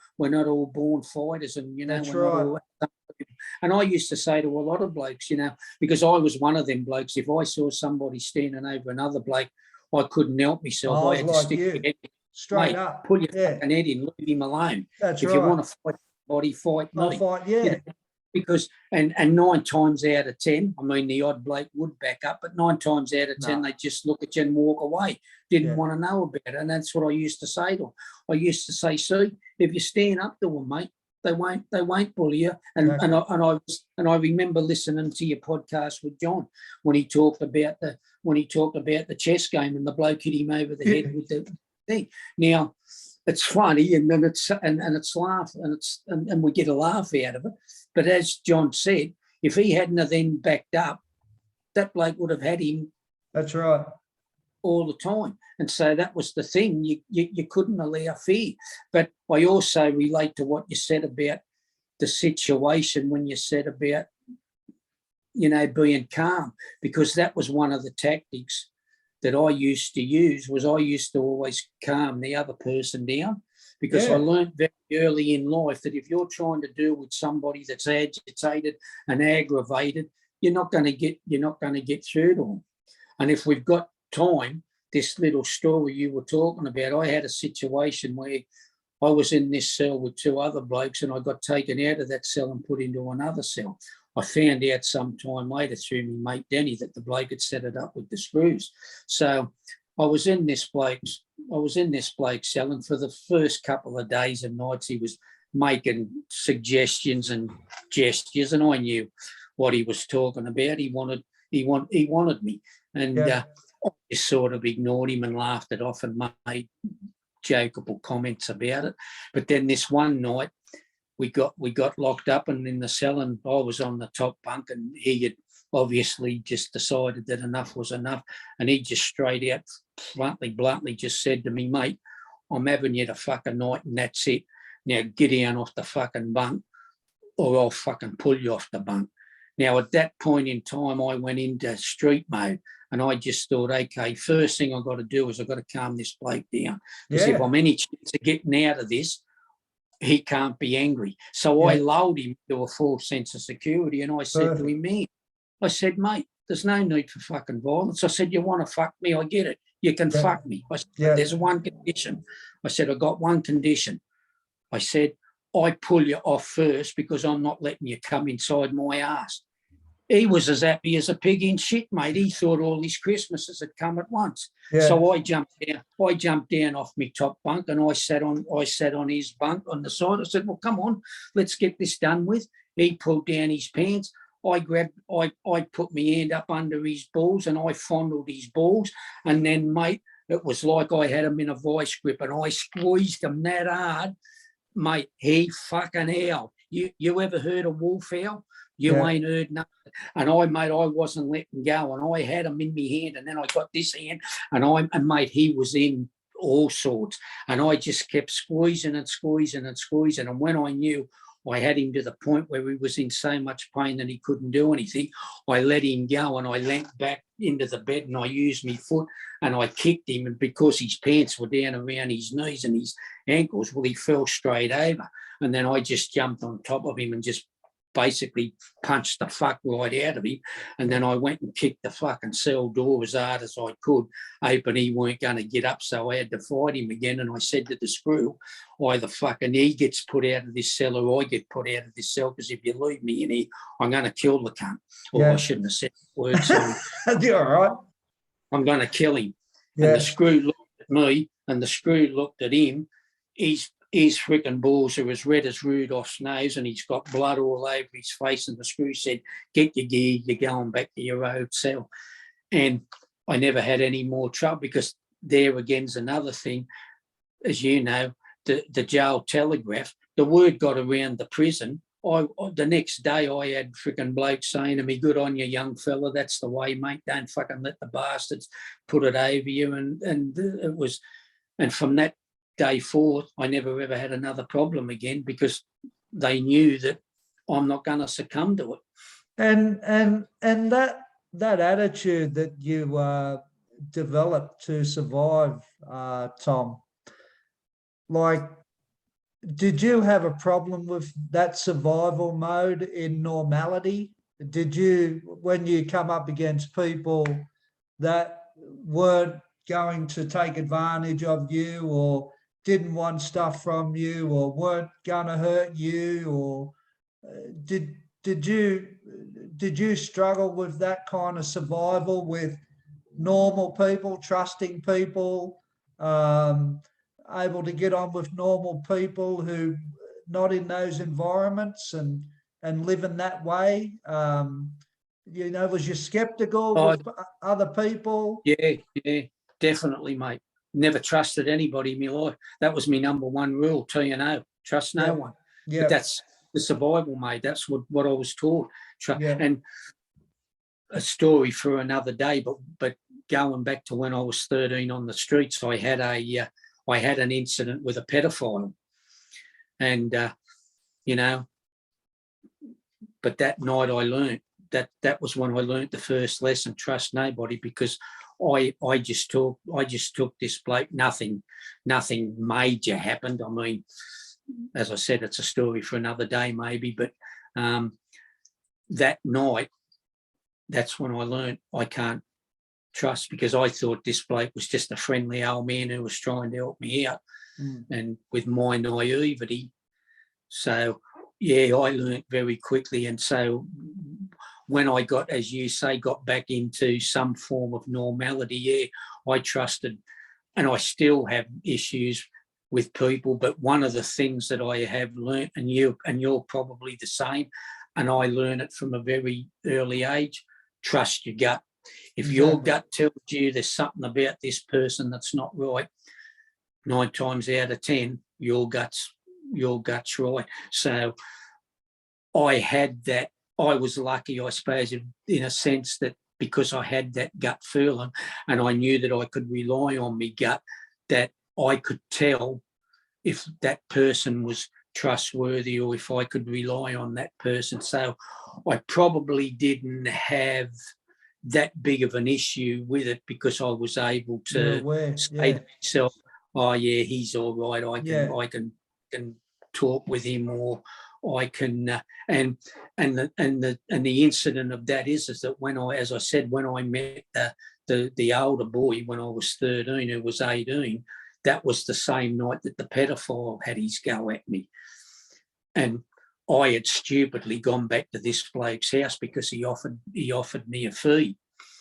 born fighters, and That's right. And I used to say to a lot of blokes, because I was one of them blokes, if I saw somebody standing over another bloke, I couldn't help myself. I had to stick my head straight up. Pull your fucking head in, leave him alone. That's if right. you want to fight somebody, fight me. I'll fight, because and 9 times out of 10, I mean, the odd bloke would back up, but 9 times out of 10, they just look at you and walk away. Didn't want to know about it. And that's what I used to say to them. I used to say, see, if you stand up to them, mate, they won't bully you. And I remember listening to your podcast with John when he talked about the chess game and the bloke hit him over the head with the thing. Now, it's funny and then it's laugh and we get a laugh out of it. But as John said, if he hadn't have then backed up, that bloke would have had him. That's right. All the time. And so that was the thing. You couldn't allow fear. But I also relate to what you said about the situation when you said about, being calm, because that was one of the tactics that I used to use. I used to always calm the other person down, because I learned very early in life that if you're trying to deal with somebody that's agitated and aggravated, you're not going to get through to them. And if we've got time, this little story you were talking about, I had a situation where I was in this cell with 2 other blokes, and I got taken out of that cell and put into another cell. I found out some time later through my mate Denny that the bloke had set it up with the screws. So I was in this bloke's cell, and for the first couple of days and nights, he was making suggestions and gestures, and I knew what he was talking about. He wanted me, and I just sort of ignored him and laughed it off and made jokeable comments about it. But then this one night, we got locked up and in the cell, and I was on the top bunk, and he had obviously just decided that enough was enough, and he just straight out bluntly just said to me, mate, I'm having you the fucking night, and that's it. Now get down off the fucking bunk, or I'll fucking pull you off the bunk. Now, at that point in time, I went into street mode, and I just thought, okay, first thing I've got to do is I've got to calm this bloke down. Because if I'm any chance of getting out of this, he can't be angry. So I lulled him to a false sense of security, and I said to him, man, I said, mate, there's no need for fucking violence. I said, you want to fuck me? I get it. You can fuck me. I said, there's one condition. I said, I got one condition. I said, I pull you off first because I'm not letting you come inside my ass. He was as happy as a pig in shit, mate. He thought all his Christmases had come at once. So I jumped down off my top bunk, and I sat on his bunk on the side. I said, well, come on, let's get this done with. He pulled down his pants. I put my hand up under his balls, and I fondled his balls. And then, mate, it was like I had him in a vice grip, and I squeezed him that hard. Mate, he fucking howled. You ever heard a wolf howl? You ain't heard nothing. And I wasn't letting go, and I had him in my hand, and then I got this hand, and mate, he was in all sorts. And I just kept squeezing and squeezing and squeezing. And when I knew I had him to the point where he was in so much pain that he couldn't do anything, I let him go, and I leant back into the bed, and I used my foot, and I kicked him. And because his pants were down around his knees and his ankles, well, he fell straight over. And then I just jumped on top of him and just basically punched the fuck right out of him. And then I went and kicked the fucking cell door as hard as I could, hoping he weren't going to get up. So I had to fight him again. And I said to the screw, either fucking he gets put out of this cell or I get put out of this cell, because if you leave me in here, I'm going to kill the cunt. Or I shouldn't have said the word. So you're all right. I'm going to kill him. And the screw looked at me, and the screw looked at him. His freaking balls are as red as Rudolph's nose, and he's got blood all over his face. And the screw said, get your gear, you're going back to your old cell. And I never had any more trouble, because there again's another thing. As you know, the jail telegraph, the word got around the prison. The next day I had freaking blokes saying to me, good on you, young fella, that's the way, mate. Don't fucking let the bastards put it over you. And it was, and from that day forth, I never ever had another problem again, because they knew that I'm not going to succumb to it. And that attitude that you developed to survive, Tom, like, did you have a problem with that survival mode in normality? Did you, when you come up against people that weren't going to take advantage of you, or didn't want stuff from you, or weren't going to hurt you, or did you struggle with that kind of survival with normal people, trusting people, able to get on with normal people who not in those environments, and live in that way? Was you skeptical with other people? Yeah, definitely, mate. Never trusted anybody in my life. That was my number one rule, T&O, trust no one. But that's the survival, mate. That's what I was taught. And a story for another day, but going back to when I was 13 on the streets, I had an incident with a pedophile. And, but that night I learned that was when I learned the first lesson, trust nobody, because I just took this bloke. Nothing major happened. I mean, as I said, it's a story for another day maybe, but that night, that's when I learned I can't trust, because I thought this bloke was just a friendly old man who was trying to help me out, and with my naivety. So, yeah, I learnt very quickly. And so when I got, as you say, got back into some form of normality, yeah, I trusted, and I still have issues with people. But one of the things that I have learnt, and you're probably the same, and I learned it from a very early age, trust your gut. If your gut tells you there's something about this person that's not right, 9 times out of 10, your gut's right. So I had that. I was lucky, I suppose, in a sense, that because I had that gut feeling and I knew that I could rely on my gut, that I could tell if that person was trustworthy or if I could rely on that person. So I probably didn't have that big of an issue with it, because I was able to say to myself, oh yeah, he's all right. I can talk with him, or I can and the incident of that is that when I, as I said, when I met the older boy when I was 13, who was 18, that was the same night that the pedophile had his go at me. And I had stupidly gone back to this bloke's house because he offered me a fee.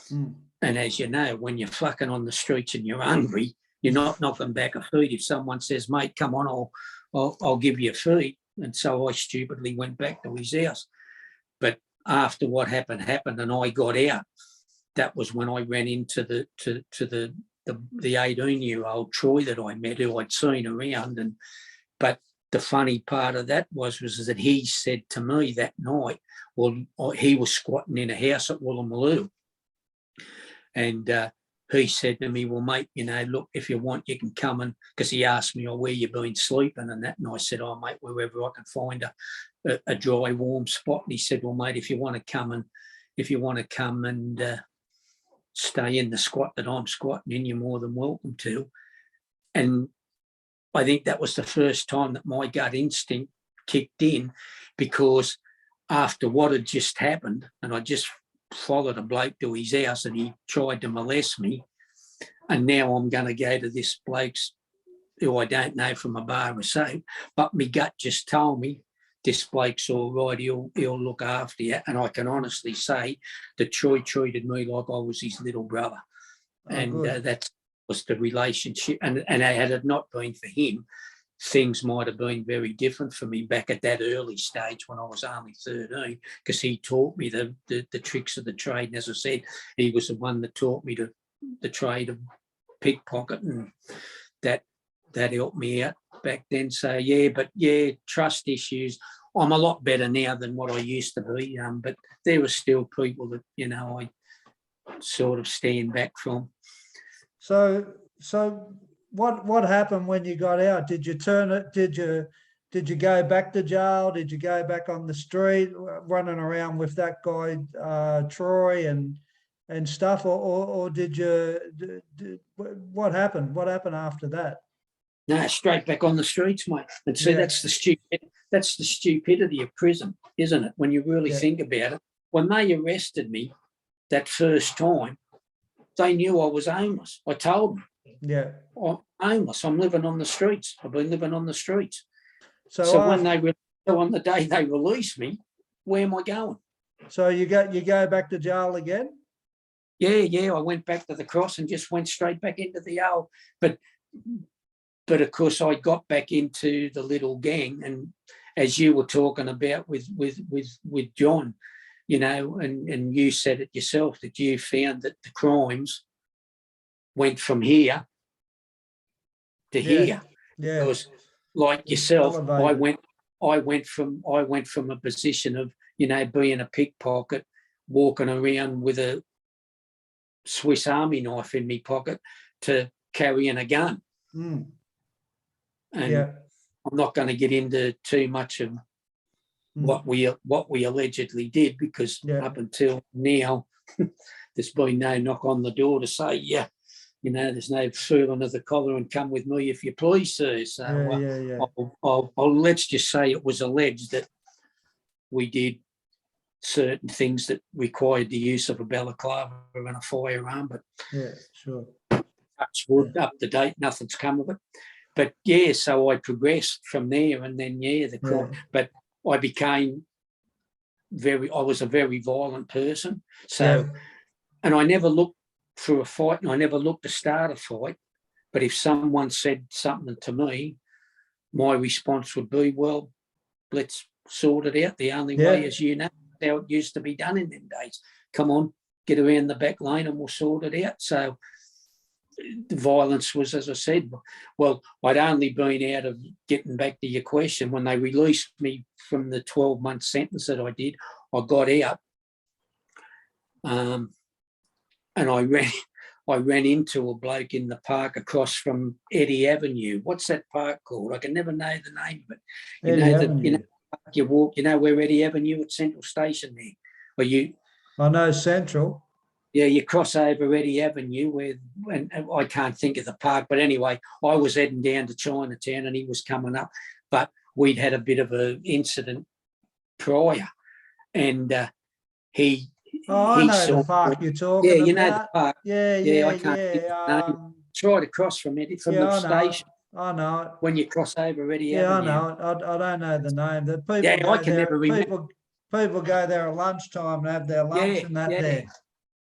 And as you know, when you're fucking on the streets and you're hungry, you're not knocking back a fee. If someone says, mate, come on, I'll give you a fee. And so I stupidly went back to his house. But after what happened and I got out, that was when I ran into the 18-year-old Troy that I met, who I'd seen around. But the funny part of that was that he said to me that night, well, he was squatting in a house at Woolloomooloo. And he said to me, well, mate, look, if you want, you can come and, because he asked me, where you been sleeping and that. And I said, oh, mate, wherever I can find a dry, warm spot. And he said, well, mate, if you want to come and stay in the squat that I'm squatting in, you're more than welcome to. And I think that was the first time that my gut instinct kicked in, because after what had just happened, and I just followed a bloke to his house and he tried to molest me, and now I'm going to go to this bloke's, who I don't know, from a bar of soap, but my gut just told me this bloke's all right, he'll look after you. And I can honestly say that Troy treated me like I was his little brother. And that was the relationship. And had it not been for him, things might have been very different for me back at that early stage when I was only 13, because he taught me the tricks of the trade. And as I said, he was the one that taught me the trade of pickpocket, and that helped me out back then. So, trust issues. I'm a lot better now than what I used to be, but there were still people that, I sort of stand back from. So what happened when you got out? Did you turn it? Did you go back to jail? Did you go back on the street running around with that guy Troy and stuff, or did you? What happened? What happened after that? No, straight back on the streets, mate. And see, that's the stupidity of prison, isn't it? When you really think about it. When they arrested me that first time, they knew I was homeless. I told them. Yeah. I'm homeless. I'm living on the streets. I've been living on the streets. So on the day they released me, where am I going? So you go back to jail again? Yeah. I went back to the cross and just went straight back into the old. But of course, I got back into the little gang, and as you were talking about with John, and you said it yourself that you found that the crimes went from here to here. Yeah. Because, like yourself, I went from a position of being a pickpocket, walking around with a Swiss Army knife in my pocket, to carrying a gun. And I'm not going to get into too much of what we allegedly did, because up until now, there's been no knock on the door to say, there's no feeling of the collar and come with me if you please, sir. So I'll let's just say it was alleged that we did certain things that required the use of a balaclava and a firearm, but Yeah, sure. touch wood, up to date, nothing's come of it. But yeah, so I progressed from there, and then but I became I was a very violent person. So, and I never looked for a fight, and I never looked to start a fight. But if someone said something to me, my response would be, well, let's sort it out the only way, as you know, how it used to be done in them days. Come on, get around the back lane and we'll sort it out. So the violence was, as I said, well, I'd only been out of, getting back to your question, when they released me from the 12-month sentence that I did, I got out, and I ran into a bloke in the park across from Eddie Avenue. What's that park called? I can never know the name of it. You walk, where Eddie Avenue at Central Station there? I know Central. Yeah, you cross over Eddie Avenue and I can't think of the park, but anyway, I was heading down to Chinatown and he was coming up, but we'd had a bit of an incident prior, and he. I know the park you're talking about. Yeah, you know the park. Yeah, I can't think of the name. It's right across from Eddie, from the station. I know it. When you cross over Eddie I Avenue. know it. I don't know the name. The people I can never remember. People go there at lunchtime and have their lunch and that there.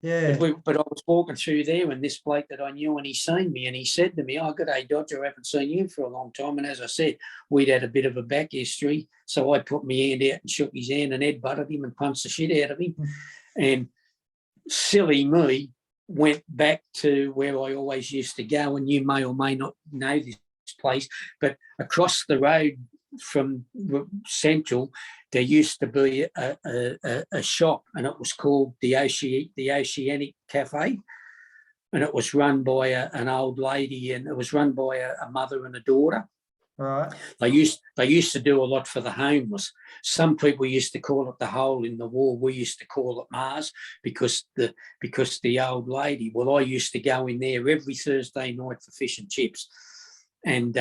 Yeah. But I was walking through there, and this bloke that I knew, and he seen me, and he said to me, "Oh, good day, Dodger. I haven't seen you for a long time." And as I said, we'd had a bit of a back history, so I put my hand out and shook his hand and headbutted him and punched the shit out of him. And silly me went back to where I always used to go, and you may or may not know this place, but across the road from Central, there used to be a shop, and it was called the Oceanic Cafe, and it was run by an old lady, and it was run by a mother and a daughter. Right. They used to do a lot for the homeless. Some people used to call it the hole in the wall. We used to call it Mars because the old lady. Well, I used to go in there every Thursday night for fish and chips, and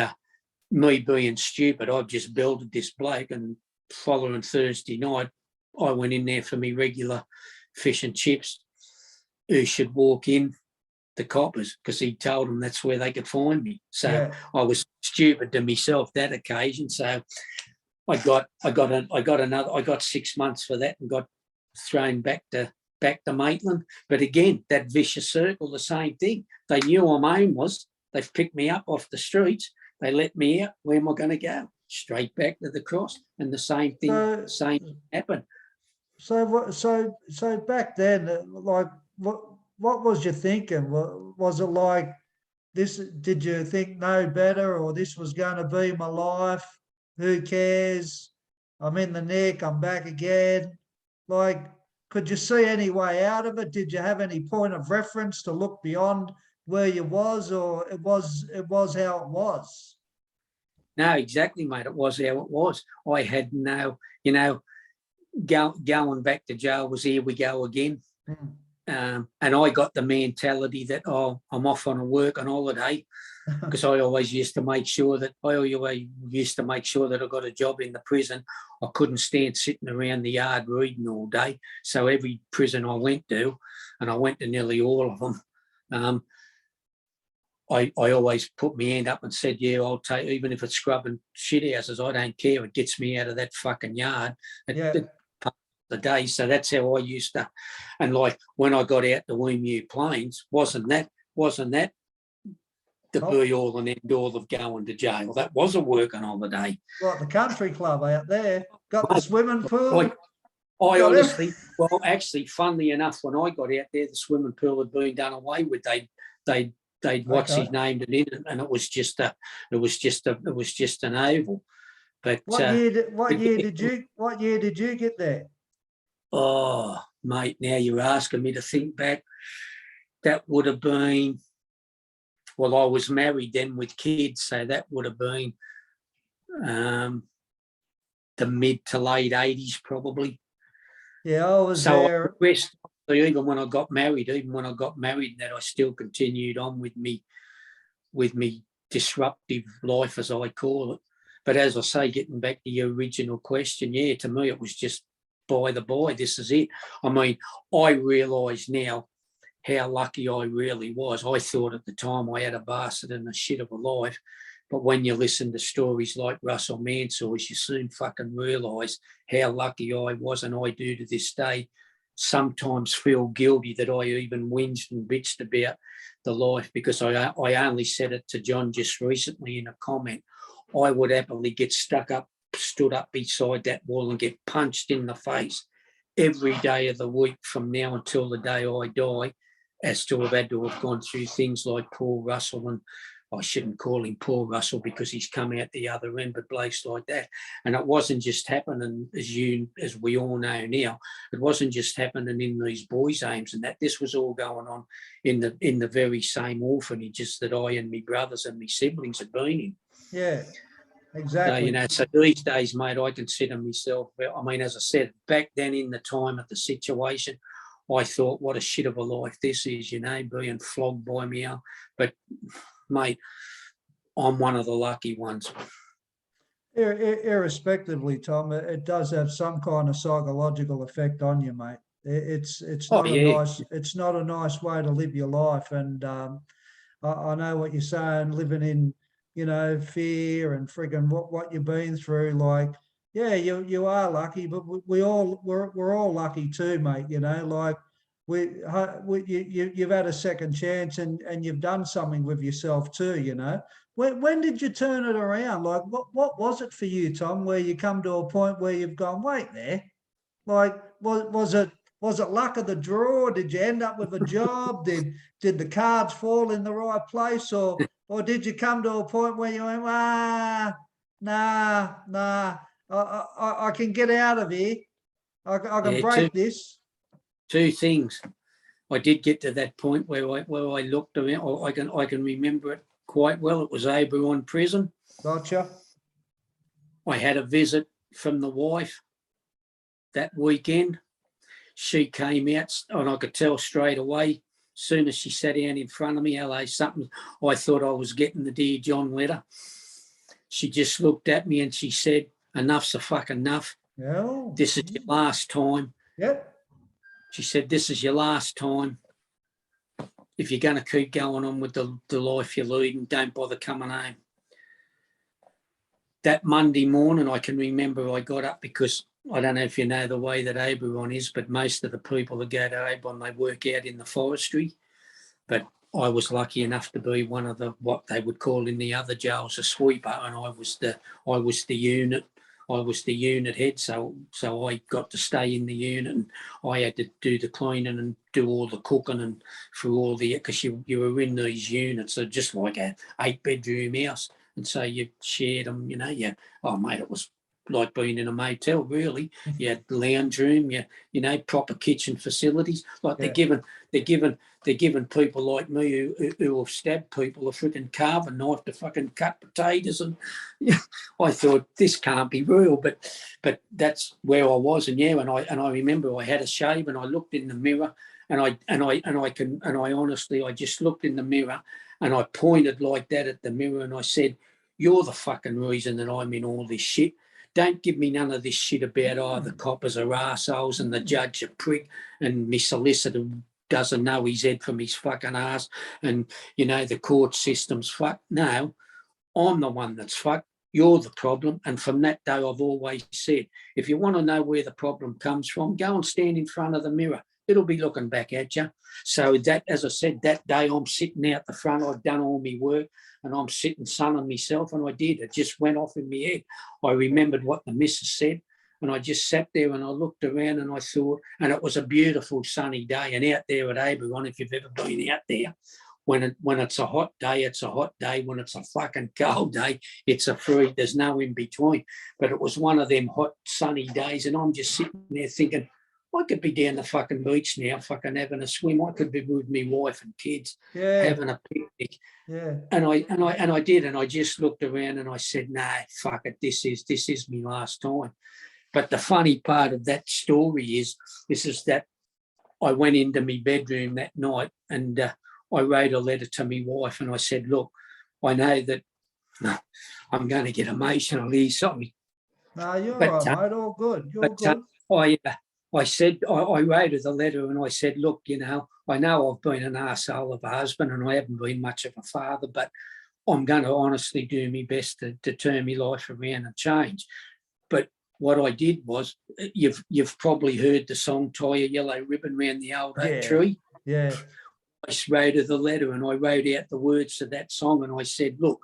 me being stupid, I just belted this bloke, and following Thursday night, I went in there for me regular fish and chips. Who should walk in? The coppers, because he told them that's where they could find me. So I was stupid to myself that occasion. So I got 6 months for that and got thrown back to Maitland. But again, that vicious circle, the same thing. They knew I'm homeless. They've picked me up off the streets. They let me out. Where am I going to go? Straight back to the cross. And the same thing, same happened. So back then, like what was you thinking? Was it like this? Did you think no better, or this was going to be my life? Who cares? I'm in the nick. I'm back again. Like, could you see any way out of it? Did you have any point of reference to look beyond where you was, or it was how it was? No, exactly, mate. It was how it was. I had no, going back to jail was here we go again. And I got the mentality that, I'm off on a work on holiday, because I always used to make sure that I got a job in the prison. I couldn't stand sitting around the yard reading all day. So every prison I went to, and I went to nearly all of them, I always put my hand up and said, yeah, I'll take, even if it's scrubbing shit houses, I don't care. It gets me out of that fucking yard. The day. So that's how I used to. And like when I got out to Emu Plains, wasn't that the be all and end all of going to jail? That was a working holiday. Like the country club out there, got the swimming pool. I honestly, well, actually, funnily enough, when I got out there, the swimming pool had been done away with. They'd what's his name in it, and it was just an oval. But what year did you get there? Oh, mate, now you're asking me to think back. That would have been, well, I was married then with kids, so that would have been the mid to late 80s probably. Yeah, I was there. Even when I got married, that I still continued on with me disruptive life, as I call it. But as I say, getting back to your original question, yeah, to me it was just by the by, this is it. I mean, I realise now how lucky I really was. I thought at the time I had a bastard and a shit of a life. But when you listen to stories like Russell Mansell's, you soon fucking realise how lucky I was. And I do to this day sometimes feel guilty that I even whinged and bitched about the life, because I only said it to John just recently in a comment. I would happily get stood up beside that wall and get punched in the face every day of the week from now until the day I die, as to have had to have gone through things like Paul Russell, and I shouldn't call him Paul Russell because he's come out the other end, but blokes like that. And it wasn't just happening, as we all know now, it wasn't just happening in these boys' homes and that. This was all going on in the very same orphanages that I and my brothers and my siblings have been in. Yeah, exactly. So these days, mate, I consider myself, I mean, as I said, back then in the time of the situation, I thought, what a shit of a life this is, being flogged by me. But, mate, I'm one of the lucky ones. Irrespectively, Tom, it does have some kind of psychological effect on you, mate. It's not it's not a nice way to live your life. And I know what you're saying, living in, fear and frigging what you've been through. Like, yeah, you are lucky, but we're all lucky too, mate. Like you've had a second chance and you've done something with yourself too. When did you turn it around? Like, what was it for you, Tom, where you come to a point where you've gone, wait there? Like, was it luck of the draw? Did you end up with a job? Did the cards fall in the right place? Or did you come to a point where you went, nah, I can get out of here. I can break this. Two things. I did get to that point where I looked around. I can remember it quite well. It was Oberon Prison. Gotcha. I had a visit from the wife that weekend. She came out and I could tell straight away, as soon as she sat down in front of me, hello, something, I thought I was getting the Dear John letter. She just looked at me and she said, enough's a fucking enough. Yeah. This is your last time. Yep. She said, this is your last time. If you're going to keep going on with the life you're leading, don't bother coming home. That Monday morning, I can remember I got up, because I don't know if you know the way that Oberon is, but most of the people that go to Oberon, they work out in the forestry. But I was lucky enough to be one of what they would call in the other jails a sweeper, and I was the unit head, so I got to stay in the unit, and I had to do the cleaning and do all the cooking and through all because you were in these units, so just like a 8-bedroom house, and so you shared them, oh mate, it was like being in a motel, really. You had the lounge room, proper kitchen facilities. Like they're giving people like me who have stabbed people a freaking carving knife to fucking cut potatoes, and I thought this can't be real, but that's where I was, and I remember I had a shave and I looked in the mirror, and I honestly just looked in the mirror and I pointed like that at the mirror and I said, you're the fucking reason that I'm in all this shit. Don't give me none of this shit about, the coppers are arseholes and the judge a prick and my solicitor doesn't know his head from his fucking ass and, the court system's fucked. No, I'm the one that's fucked. You're the problem. And from that day, I've always said, if you want to know where the problem comes from, go and stand in front of the mirror. It'll be looking back at you. So that, as I said, that day I'm sitting out the front, I've done all my work and I'm sitting sunning myself, and I did. It just went off in my head. I remembered what the missus said, and I just sat there and I looked around and I thought, and it was a beautiful sunny day, and out there at Oberon, if you've ever been out there, when it's a hot day, it's a hot day. When it's a fucking cold day, it's a free, there's no in between. But it was one of them hot sunny days, and I'm just sitting there thinking, I could be down the fucking beach now, fucking having a swim. I could be with my wife and kids, having a picnic. Yeah. And I did, and I just looked around and I said, nah, fuck it, this is my last time. But the funny part of that story is that I went into my bedroom that night and I wrote a letter to my wife and I said, look, I know that I'm going to get emotional here, sorry. No, you're right, mate. All good. You're good. I I wrote her the letter and I said, look, I know I've been an arsehole of a husband and I haven't been much of a father, but I'm going to honestly do my best to turn my life around and change. But what I did was, you've probably heard the song "Tie a Yellow Ribbon Round the Old Oak Tree." Yeah. I wrote her the letter and I wrote out the words to that song and I said, look,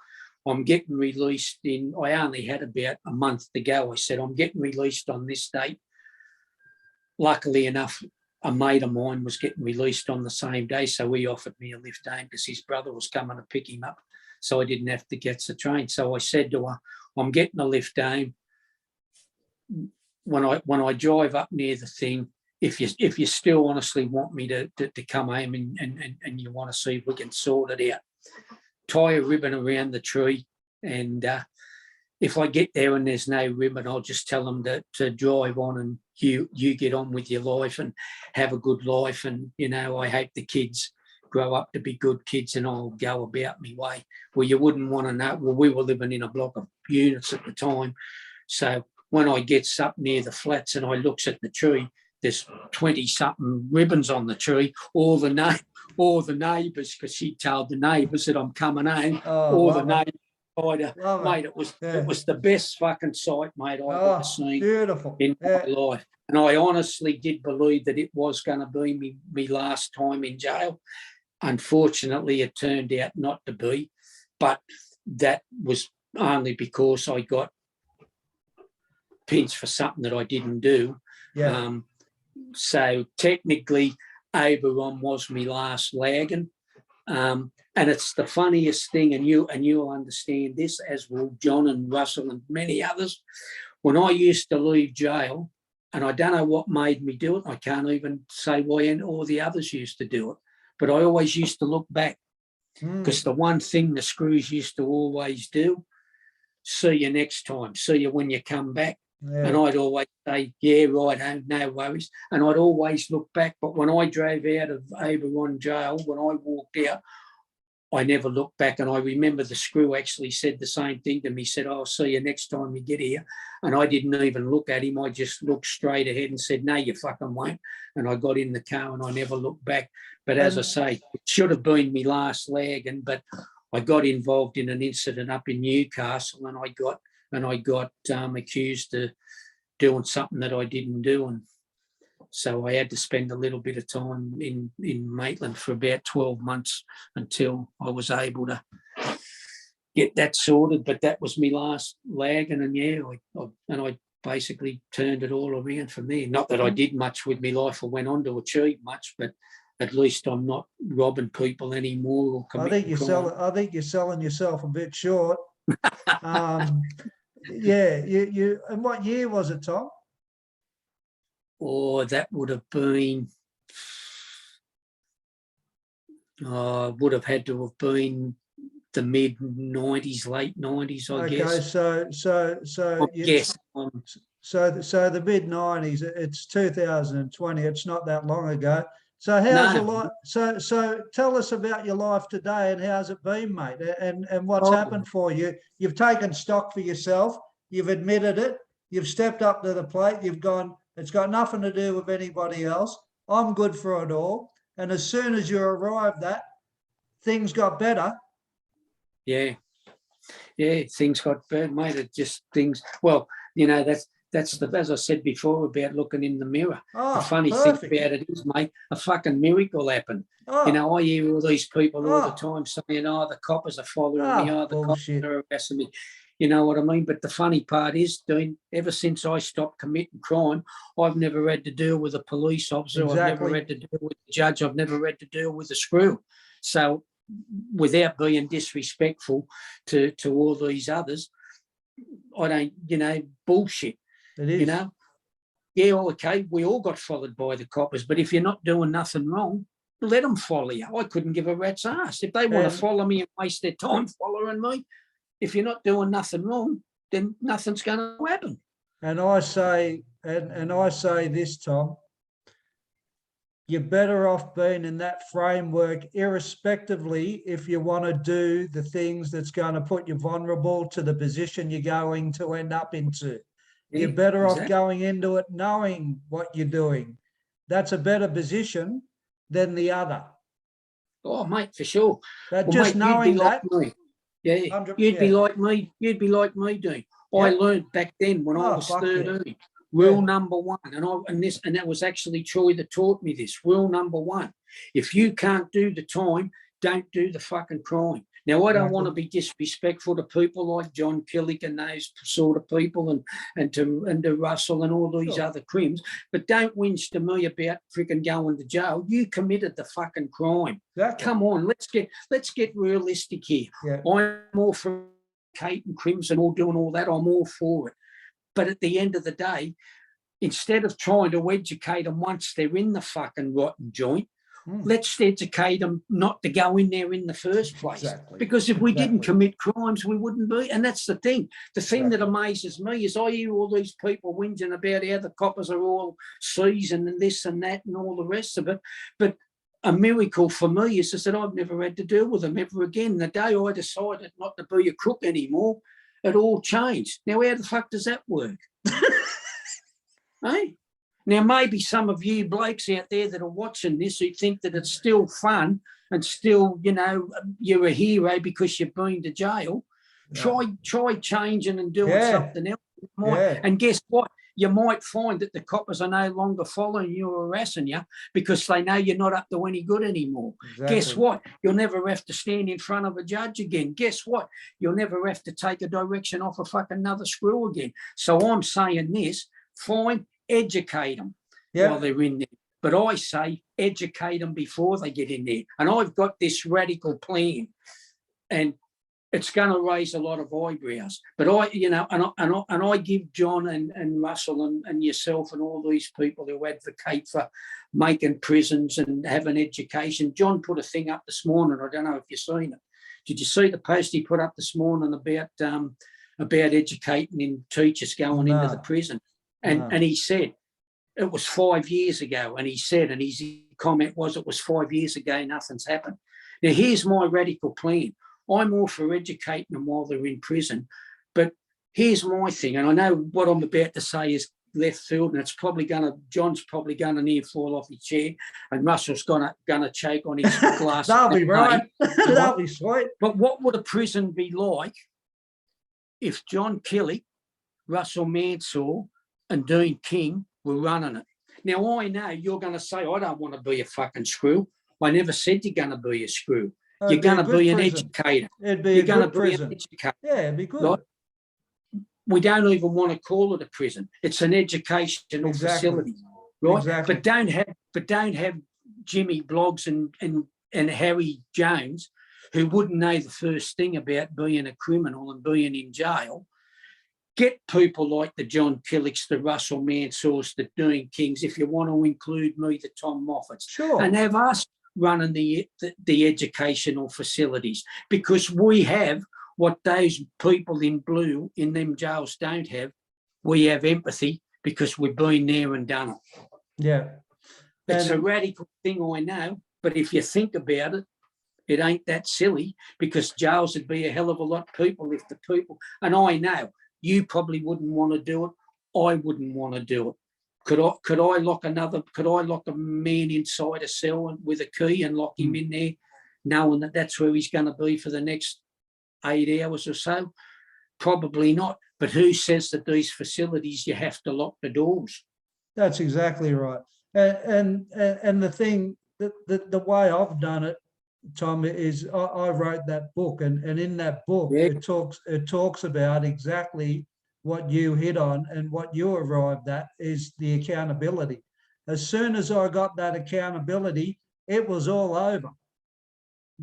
I'm getting released I only had about a month to go. I said, I'm getting released on this date. Luckily enough, a mate of mine was getting released on the same day, so he offered me a lift home because his brother was coming to pick him up, so I didn't have to get the train. So I said to her, I'm getting a lift home. When I drive up near the thing, if you still honestly want me to come home and you want to see if we can sort it out, tie a ribbon around the tree, and if I get there and there's no ribbon, I'll just tell them to drive on and you get on with your life and have a good life. And, I hope the kids grow up to be good kids and I'll go about my way. Well, you wouldn't want to know. Well, we were living in a block of units at the time. So when I gets up near the flats and I looks at the tree, there's 20-something ribbons on the tree, all the neighbours, because she told the neighbours that I'm coming home, all the neighbours. Mate, it was the best fucking sight, mate, I've ever seen beautiful. in my life. And I honestly did believe that it was going to be me last time in jail. Unfortunately, it turned out not to be, but that was only because I got pinched for something that I didn't do. Yeah. So technically, Oberon was my last lagging. And it's the funniest thing, and you'll understand this, as will John and Russell and many others. When I used to leave jail, and I don't know what made me do it, I can't even say why all the others used to do it, but I always used to look back, because the one thing the screws used to always do, see you next time, see you when you come back. Yeah. And I'd always say, yeah, right, no worries. And I'd always look back. But when I drove out of Oberon jail, when I walked out, I never looked back. And I remember the screw actually said the same thing to me, said, I'll see you next time you get here. And I didn't even look at him. I just looked straight ahead and said, no, you fucking won't. And I got in the car and I never looked back. But as I say, it should have been my last lagging, but I got involved in an incident up in Newcastle and I got accused of doing something that I didn't do. And so I had to spend a little bit of time in Maitland for about 12 months until I was able to get that sorted. But that was my last lagging. And I basically turned it all around from there. Not that I did much with my life or went on to achieve much, but at least I'm not robbing people anymore or committing crime. I think you're selling yourself a bit short. Yeah, you. And what year was it, Tom? Oh, that would have been. Would have had to have been the mid-90s, late 90s, I guess. So the mid-90s. It's 2020. It's not that long ago. So how's your life? So tell us about your life today and how's it been, mate? And what's happened for you? You've taken stock for yourself. You've admitted it. You've stepped up to the plate. You've gone, it's got nothing to do with anybody else. I'm good for it all. And as soon as you arrived at, things got better. Yeah, things got better, mate. It just things. Well, that's as I said before about looking in the mirror. The funny thing about it is, mate, a fucking miracle happened. I hear all these people all the time saying, the coppers are following me, the coppers are harassing me. You know what I mean? But the funny part is, Dean, ever since I stopped committing crime, I've never had to deal with a police officer. Exactly. I've never had to deal with a judge. I've never had to deal with a screw. So without being disrespectful to all these others, I don't, bullshit. It is. Yeah, okay, we all got followed by the coppers, but if you're not doing nothing wrong, let them follow you. I couldn't give a rat's ass. If they want to follow me and waste their time following me, if you're not doing nothing wrong, then nothing's going to happen. And I say this, Tom, you're better off being in that framework, irrespectively if you want to do the things that's going to put you vulnerable to the position you're going to end up into. You're better off exactly. going into it knowing what you're doing. That's a better position than the other. Oh, mate, for sure. But Well, just mate, you'd be knowing like that, me. Yeah, 100, you'd be yeah, like me. You'd be like me, Dean. I yep. learned back then when I Oh, was fuck yeah. 13. Yeah, Rule number one, and that was actually Troy that taught me this. Rule number one: if you can't do the time, don't do the fucking crime. Now, I don't want to exactly. be disrespectful to people like John Killick and those sort of people, and to Russell and all these Sure. other crims, but don't whinge to me about freaking going to jail. You committed the fucking crime. Exactly. Come on, let's get realistic here. Yeah. I'm all for Kate and crims and all doing all that. I'm all for it. But at the end of the day, instead of trying to educate them once they're in the fucking rotten joint, let's educate them not to go in there in the first place. Exactly. Because if we didn't Exactly. commit crimes, we wouldn't be. And that's the thing. The thing that amazes me is I hear all these people whinging about how the coppers are all seasoned and this and that and all the rest of it. But a miracle for me is that I've never had to deal with them ever again. The day I decided not to be a crook anymore, it all changed. Now, how the fuck does that work? Hey? Now, maybe some of you blokes out there that are watching this who think that it's still fun and still, you know, you're a hero because you've been to jail. Yeah. Try changing and doing something else. And guess what? You might find that the coppers are no longer following you or harassing you because they know you're not up to any good anymore. Exactly. Guess what? You'll never have to stand in front of a judge again. Guess what? You'll never have to take a direction off a fucking another screw again. So I'm saying this, fine, educate them while they're in there. But I say educate them before they get in there. And I've got this radical plan. And it's going to raise a lot of eyebrows. But I give John and Russell and yourself and all these people who advocate for making prisons and having education. John put a thing up this morning. I don't know if you've seen it. Did you see the post he put up this morning about educating and teachers going into the prison? And he said it was 5 years ago. And he said, and his comment was, it was 5 years ago, nothing's happened. Now, here's my radical plan. I'm all for educating them while they're in prison. But here's my thing, and I know what I'm about to say is left field, and John's probably going to near fall off his chair, and Russell's gonna choke on his glass. That'll be right. That'll be sweet. But what would a prison be like if John Kelly, Russell Mansour, and Dean King were running it? Now, I know you're going to say, I don't want to be a fucking screw. I never said you're going to be a screw. You're going to be an educator. You're going to be an educator. Yeah, it'd be good. Right? We don't even want to call it a prison. It's an educational facility, right? Exactly. But don't have Jimmy Bloggs and Harry Jones, who wouldn't know the first thing about being a criminal and being in jail. Get people like the John Killicks, the Russell Mansours, the Dean Kings, if you want to include me, the Tom Moffats. Sure. And have us running the educational facilities, because we have what those people in blue in them jails don't have. We have empathy because we've been there and done it. Yeah. It's a radical thing, I know, but if you think about it, it ain't that silly, because jails would be a hell of a lot of people if the people, and I know you probably wouldn't want to do it. I wouldn't want to do it. Could I lock a man inside a cell with a key and lock him in there, knowing that that's where he's going to be for the next 8 hours or so? Probably not. But who says that these facilities you have to lock the doors? That's exactly right. And the thing, the way I've done it, Tom, is I wrote that book, and in that book it talks about exactly what you hit on, and what you arrived at is the accountability. As soon as I got that accountability, it was all over.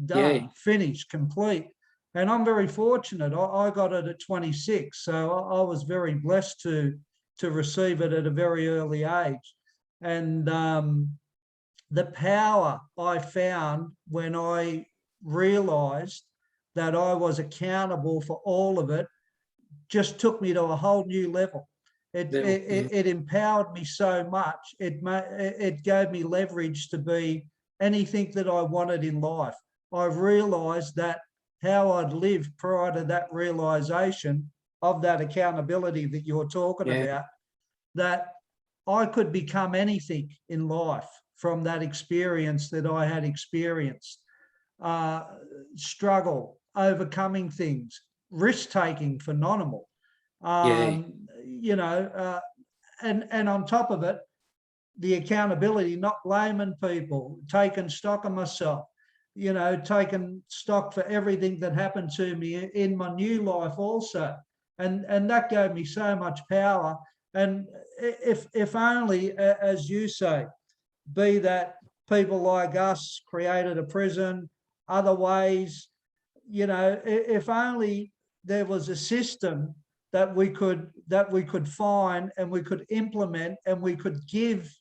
Done, finished, complete. And I'm very fortunate. I got it at 26, so I was very blessed to receive it at a very early age. And the power I found when I realized that I was accountable for all of it just took me to a whole new level. It empowered me so much. It gave me leverage to be anything that I wanted in life. I realized that how I'd lived prior to that realization of that accountability that you're talking about, that I could become anything in life from that experience that I had experienced. Struggle, overcoming things, risk-taking, phenomenal. You know, and on top of it, the accountability, not blaming people, taking stock of myself, you know, taking stock for everything that happened to me in my new life also. And that gave me so much power. And if only, as you say, be that people like us created a prison, other ways, you know, if only there was a system that we could find and we could implement and we could give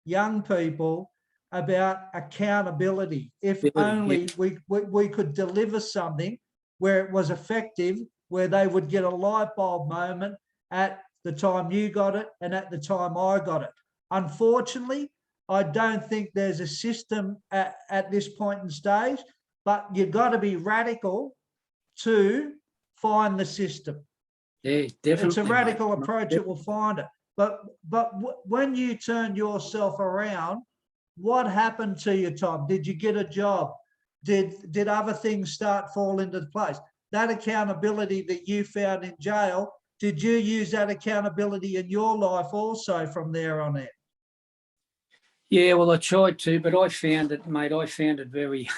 young people about accountability. If only we could deliver something where it was effective, where they would get a light bulb moment at the time you got it and at the time I got it. Unfortunately, I don't think there's a system at this point in stage, but you've got to be radical to find the system. Yeah, definitely. It's a radical approach that will find it. But when you turned yourself around, what happened to you, Tom? Did you get a job? Did other things start fall into place? That accountability that you found in jail, did you use that accountability in your life also from there on out? Yeah, well, I tried to, but I found it, mate, I found it very,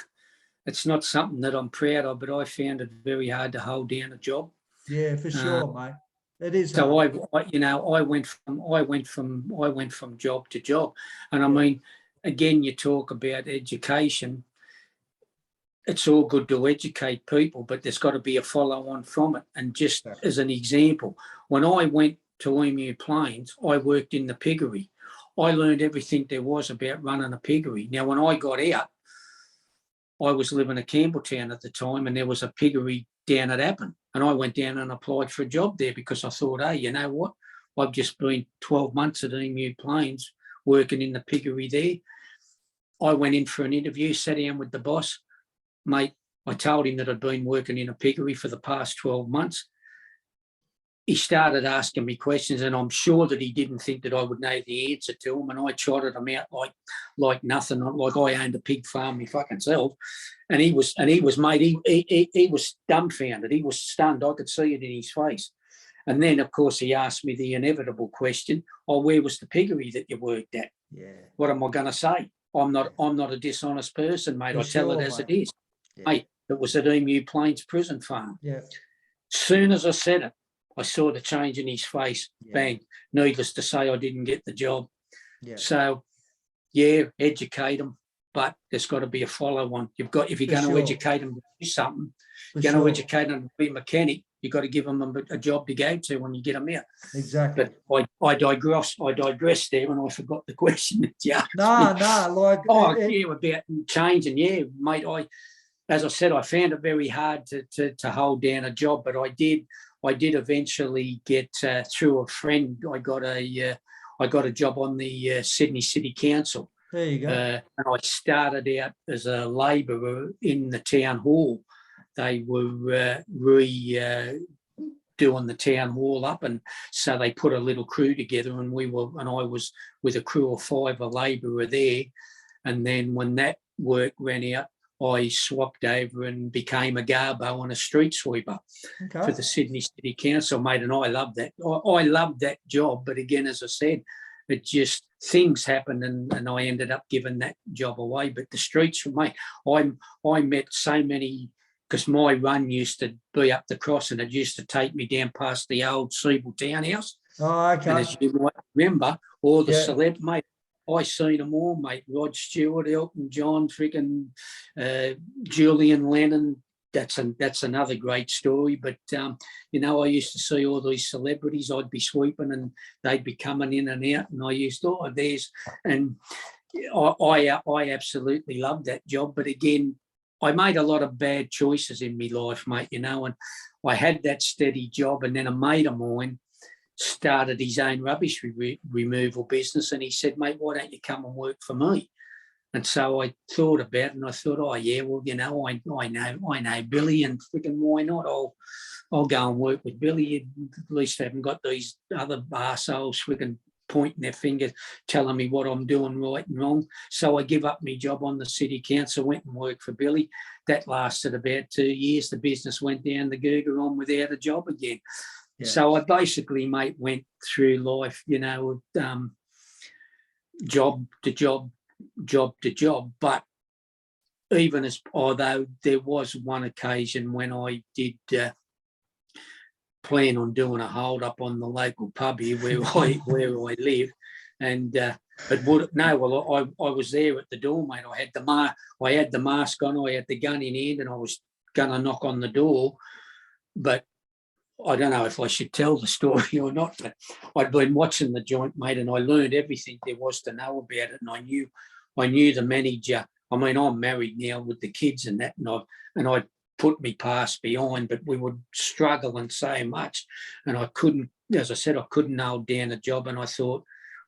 it's not something that I'm proud of, but I found it very hard to hold down a job. Yeah, for sure, mate. It is so hard. I went from job to job, and I mean, again, you talk about education. It's all good to educate people, but there's got to be a follow-on from it. And just as an example, when I went to Emu Plains, I worked in the piggery. I learned everything there was about running a piggery. Now, when I got out, I was living in Campbelltown at the time, and there was a piggery down at Appin. And I went down and applied for a job there because I thought, hey, you know what? I've just been 12 months at Emu Plains working in the piggery there. I went in for an interview, sat down with the boss. Mate, I told him that I'd been working in a piggery for the past 12 months. He started asking me questions, and I'm sure that he didn't think that I would know the answer to them. And I trotted them out like nothing, like I owned a pig farm my fucking self. And he was, mate, he was dumbfounded. He was stunned. I could see it in his face. And then, of course, he asked me the inevitable question: "Oh, where was the piggery that you worked at?" Yeah. What am I going to say? I'm not a dishonest person, mate. I tell it as it is. Hey, it was at Emu Plains Prison Farm. Yeah. Soon as I said it, I saw the change in his face. Yeah. Bang. Needless to say, I didn't get the job. Yeah. So, yeah, educate them, but there's got to be a follow-on. If you're going to educate them to do something, you're going to educate them to be a mechanic, you've got to give them a job to go to when you get them out. Exactly. But I digress there, and I forgot the question that you asked me. About changing. Yeah, mate, as I said, I found it very hard to hold down a job, but I did eventually get through a friend. I got a job on the Sydney City Council. There you go. And I started out as a labourer in the town hall. They were doing the town hall up, and so they put a little crew together, and I was with a crew of 5, a labourer there. And then when that work ran out, I swapped over and became a garbo and a street sweeper for the Sydney City Council, mate, and I loved that. I loved that job, but again, as I said, it just, things happened and I ended up giving that job away. But the streets, mate, I met so many, because my run used to be up the cross, and it used to take me down past the old Siebel townhouse. Oh, okay. And as you might remember, all the celeb, mate, I seen them all, mate. Rod Stewart, Elton John, freaking Julian Lennon. That's another great story. But you know, I used to see all these celebrities. I'd be sweeping, and they'd be coming in and out, and I used to, and I absolutely loved that job. But again, I made a lot of bad choices in my life, mate. You know, and I had that steady job, and then a mate of mine started his own rubbish removal business, and he said, "Mate, why don't you come and work for me?" And so I thought about it, and I thought, oh yeah, well, you know, I know Billy, and freaking why not? I'll go and work with Billy. At least I haven't got these other arseholes freaking pointing their fingers, telling me what I'm doing right and wrong. So I give up my job on the city council, went and worked for Billy. That lasted about 2 years. The business went down the Googer on without a job again. Yeah. So I basically, mate, went through life, you know, job to job, but even as, although there was one occasion when I did plan on doing a hold up on the local pub here where I live, and it would well, I was there at the door, mate. I had the mask on, I had the gun in hand, and I was gonna knock on the door, but I don't know if I should tell the story or not, but I'd been watching the joint, mate, and I learned everything there was to know about it. And I knew the manager. I mean, I'm married now with the kids and that, and I put me past behind, but we would struggle and so much. And I couldn't, as I said, I couldn't nail down a job. And I thought,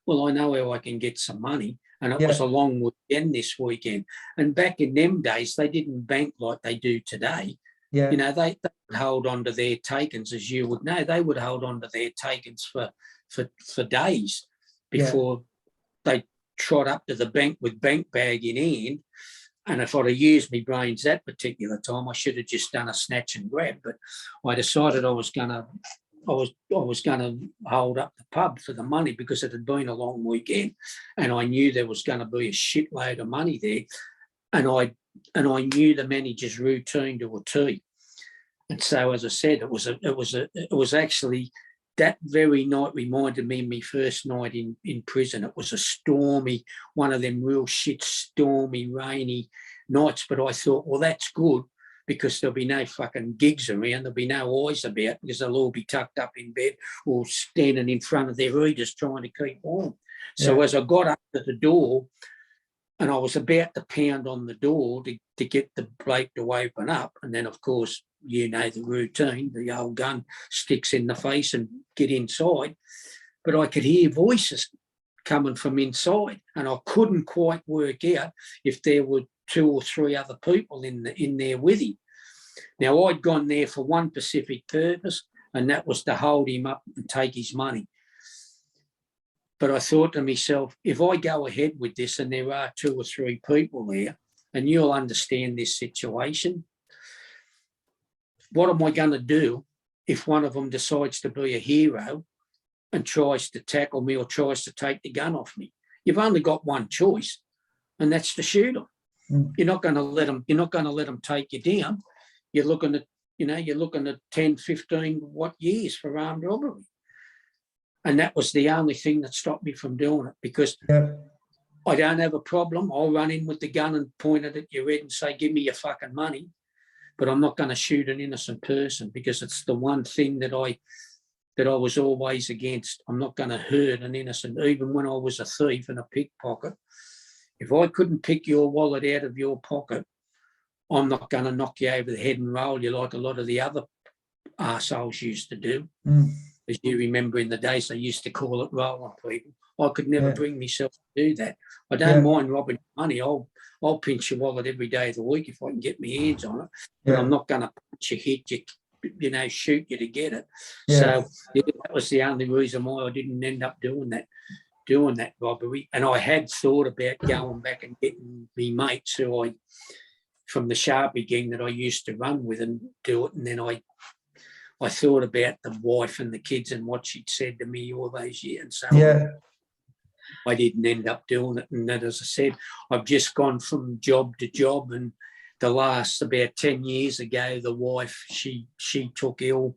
well, I know how I can get some money. And it was a long weekend this weekend. And back in them days, they didn't bank like they do today. Yeah. You know, they would hold on to their takings, as you would know. They would hold on to their takings for days before they trot up to the bank with bank bag in hand. And if I'd have used my brains that particular time, I should have just done a snatch and grab. But I decided I was gonna hold up the pub for the money because it had been a long weekend, and I knew there was going to be a shitload of money there, and I knew the manager's routine to a T. And so, as I said, it was actually that very night reminded me of my first night in prison. It was a stormy, one of them real shit, stormy, rainy nights. But I thought, well, that's good because there'll be no fucking gigs around. There'll be no eyes about because they'll all be tucked up in bed or standing in front of their readers trying to keep warm. So as I got up to the door, and I was about to pound on the door to get the bloke to open up. And then, of course, you know the routine, the old gun sticks in the face and get inside. But I could hear voices coming from inside, and I couldn't quite work out if there were 2 or 3 other people in there with him. Now, I'd gone there for one specific purpose, and that was to hold him up and take his money. But I thought to myself, if I go ahead with this and there are 2 or 3 people there, and you'll understand this situation, what am I going to do if one of them decides to be a hero and tries to tackle me or tries to take the gun off me? You've only got one choice, and that's to shoot them. You're not going to let them. You're not going to let them take you down. You're looking at 10, 15 years for armed robbery. And that was the only thing that stopped me from doing it, because I don't have a problem. I'll run in with the gun and point it at your head and say, give me your fucking money. But I'm not going to shoot an innocent person, because it's the one thing that I was always against. I'm not going to hurt an innocent, even when I was a thief and a pickpocket. If I couldn't pick your wallet out of your pocket, I'm not going to knock you over the head and roll you like a lot of the other arseholes used to do. As you remember, in the days they used to call it rolling people. I could never bring myself to do that. I don't mind robbing money. I'll pinch your wallet every day of the week if I can get my hands on it. But I'm not going to punch you, hit you, shoot you to get it. So that was the only reason why I didn't end up doing that robbery. And I had thought about going back and getting me mates from the Sharpie gang that I used to run with and do it. And then I thought about the wife and the kids and what she'd said to me all those years. And so I didn't end up doing it. And then, as I said, I've just gone from job to job. And the last, about 10 years ago, the wife, she took ill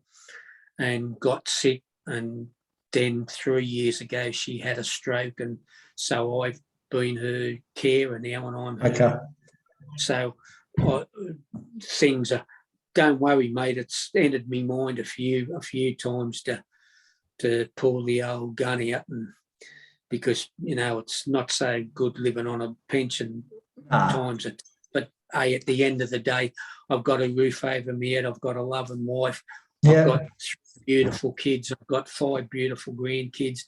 and got sick. And then 3 years ago, she had a stroke. And so I've been her carer now, and I'm her. Okay. So things are, don't worry, mate. It's entered me mind a few times to pull the old gun out, and because it's not so good living on a pension times. But hey, at the end of the day, I've got a roof over my head. I've got a loving wife. I've got 3 beautiful kids. I've got 5 beautiful grandkids.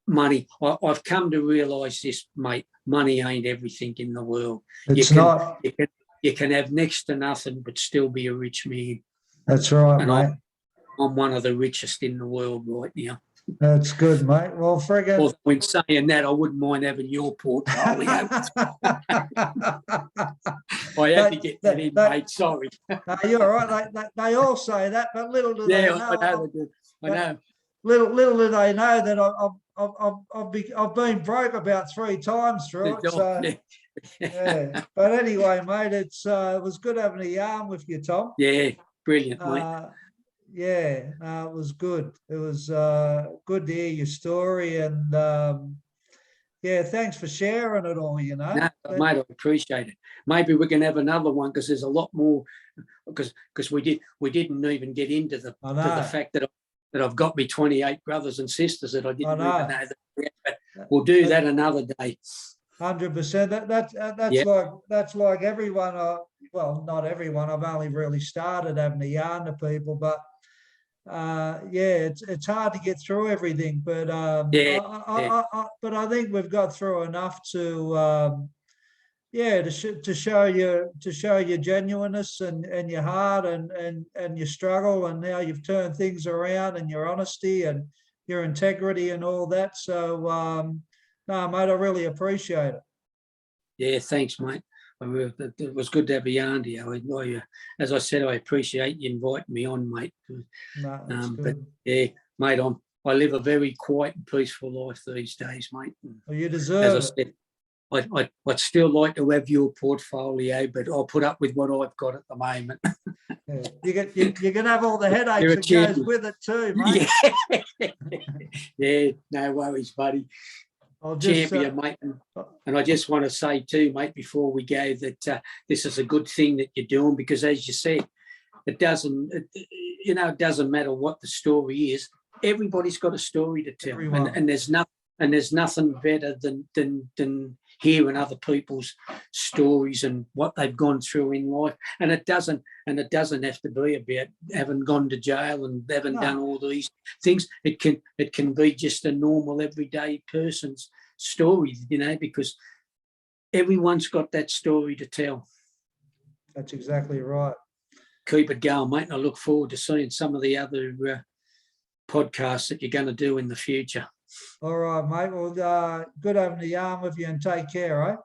Money. I've come to realise this, mate. money ain't everything in the world. It's not. You can have next to nothing but still be a rich man. That's right, And mate. I'm one of the richest in the world right now. That's good, mate. Well, friggin'. Well, when saying that, I wouldn't mind having your portfolio. I had to get that in, mate. Sorry. No, you're all right. They all say that, but little do they know. I know they do. I know. Little do they know that I've been broke about 3 times through it. So, yeah. But anyway, mate, it was good having a yarn with you, Tom. Yeah, brilliant, mate. Yeah, it was good. It was good to hear your story, and yeah, thanks for sharing it all. You know, mate, I appreciate it. Maybe we can have another one because there's a lot more. Because we didn't even get into the fact that I've got me 28 brothers and sisters that I didn't even know that. But we'll do that another day. 100%. That's like everyone. Well, not everyone. I've only really started having a yarn to people, but yeah, it's hard to get through everything. But but I think we've got through enough to to show your genuineness and your heart and your struggle and how you've turned things around and your honesty and your integrity and all that. So no, mate, I really appreciate it. Yeah, thanks, mate. It was good to have a yarn to you. As I said, I appreciate you inviting me on, mate. No, that's good. But yeah, mate, I live a very quiet and peaceful life these days, mate. Well, you deserve as I said, I'd still like to have your portfolio, but I'll put up with what I've got at the moment. Yeah. You can have all the headaches that goes with it too, mate. Yeah, no worries, buddy. Champion, mate. And I just want to say too, mate, before we go, that this is a good thing that you're doing, because as you said, it doesn't matter what the story is. Everybody's got a story to tell, and there's nothing better than hearing other people's stories and what they've gone through in life. And it doesn't have to be about having gone to jail and having done all these things. It can be just a normal everyday person's story, because everyone's got that story to tell. That's exactly right. Keep it going, mate. And I look forward to seeing some of the other podcasts that you're going to do in the future. All right, mate. Well, good having a yarn with you, and take care, right?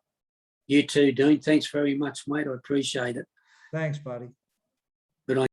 You too, Dean. Thanks very much, mate. I appreciate it. Thanks, buddy. Good on you.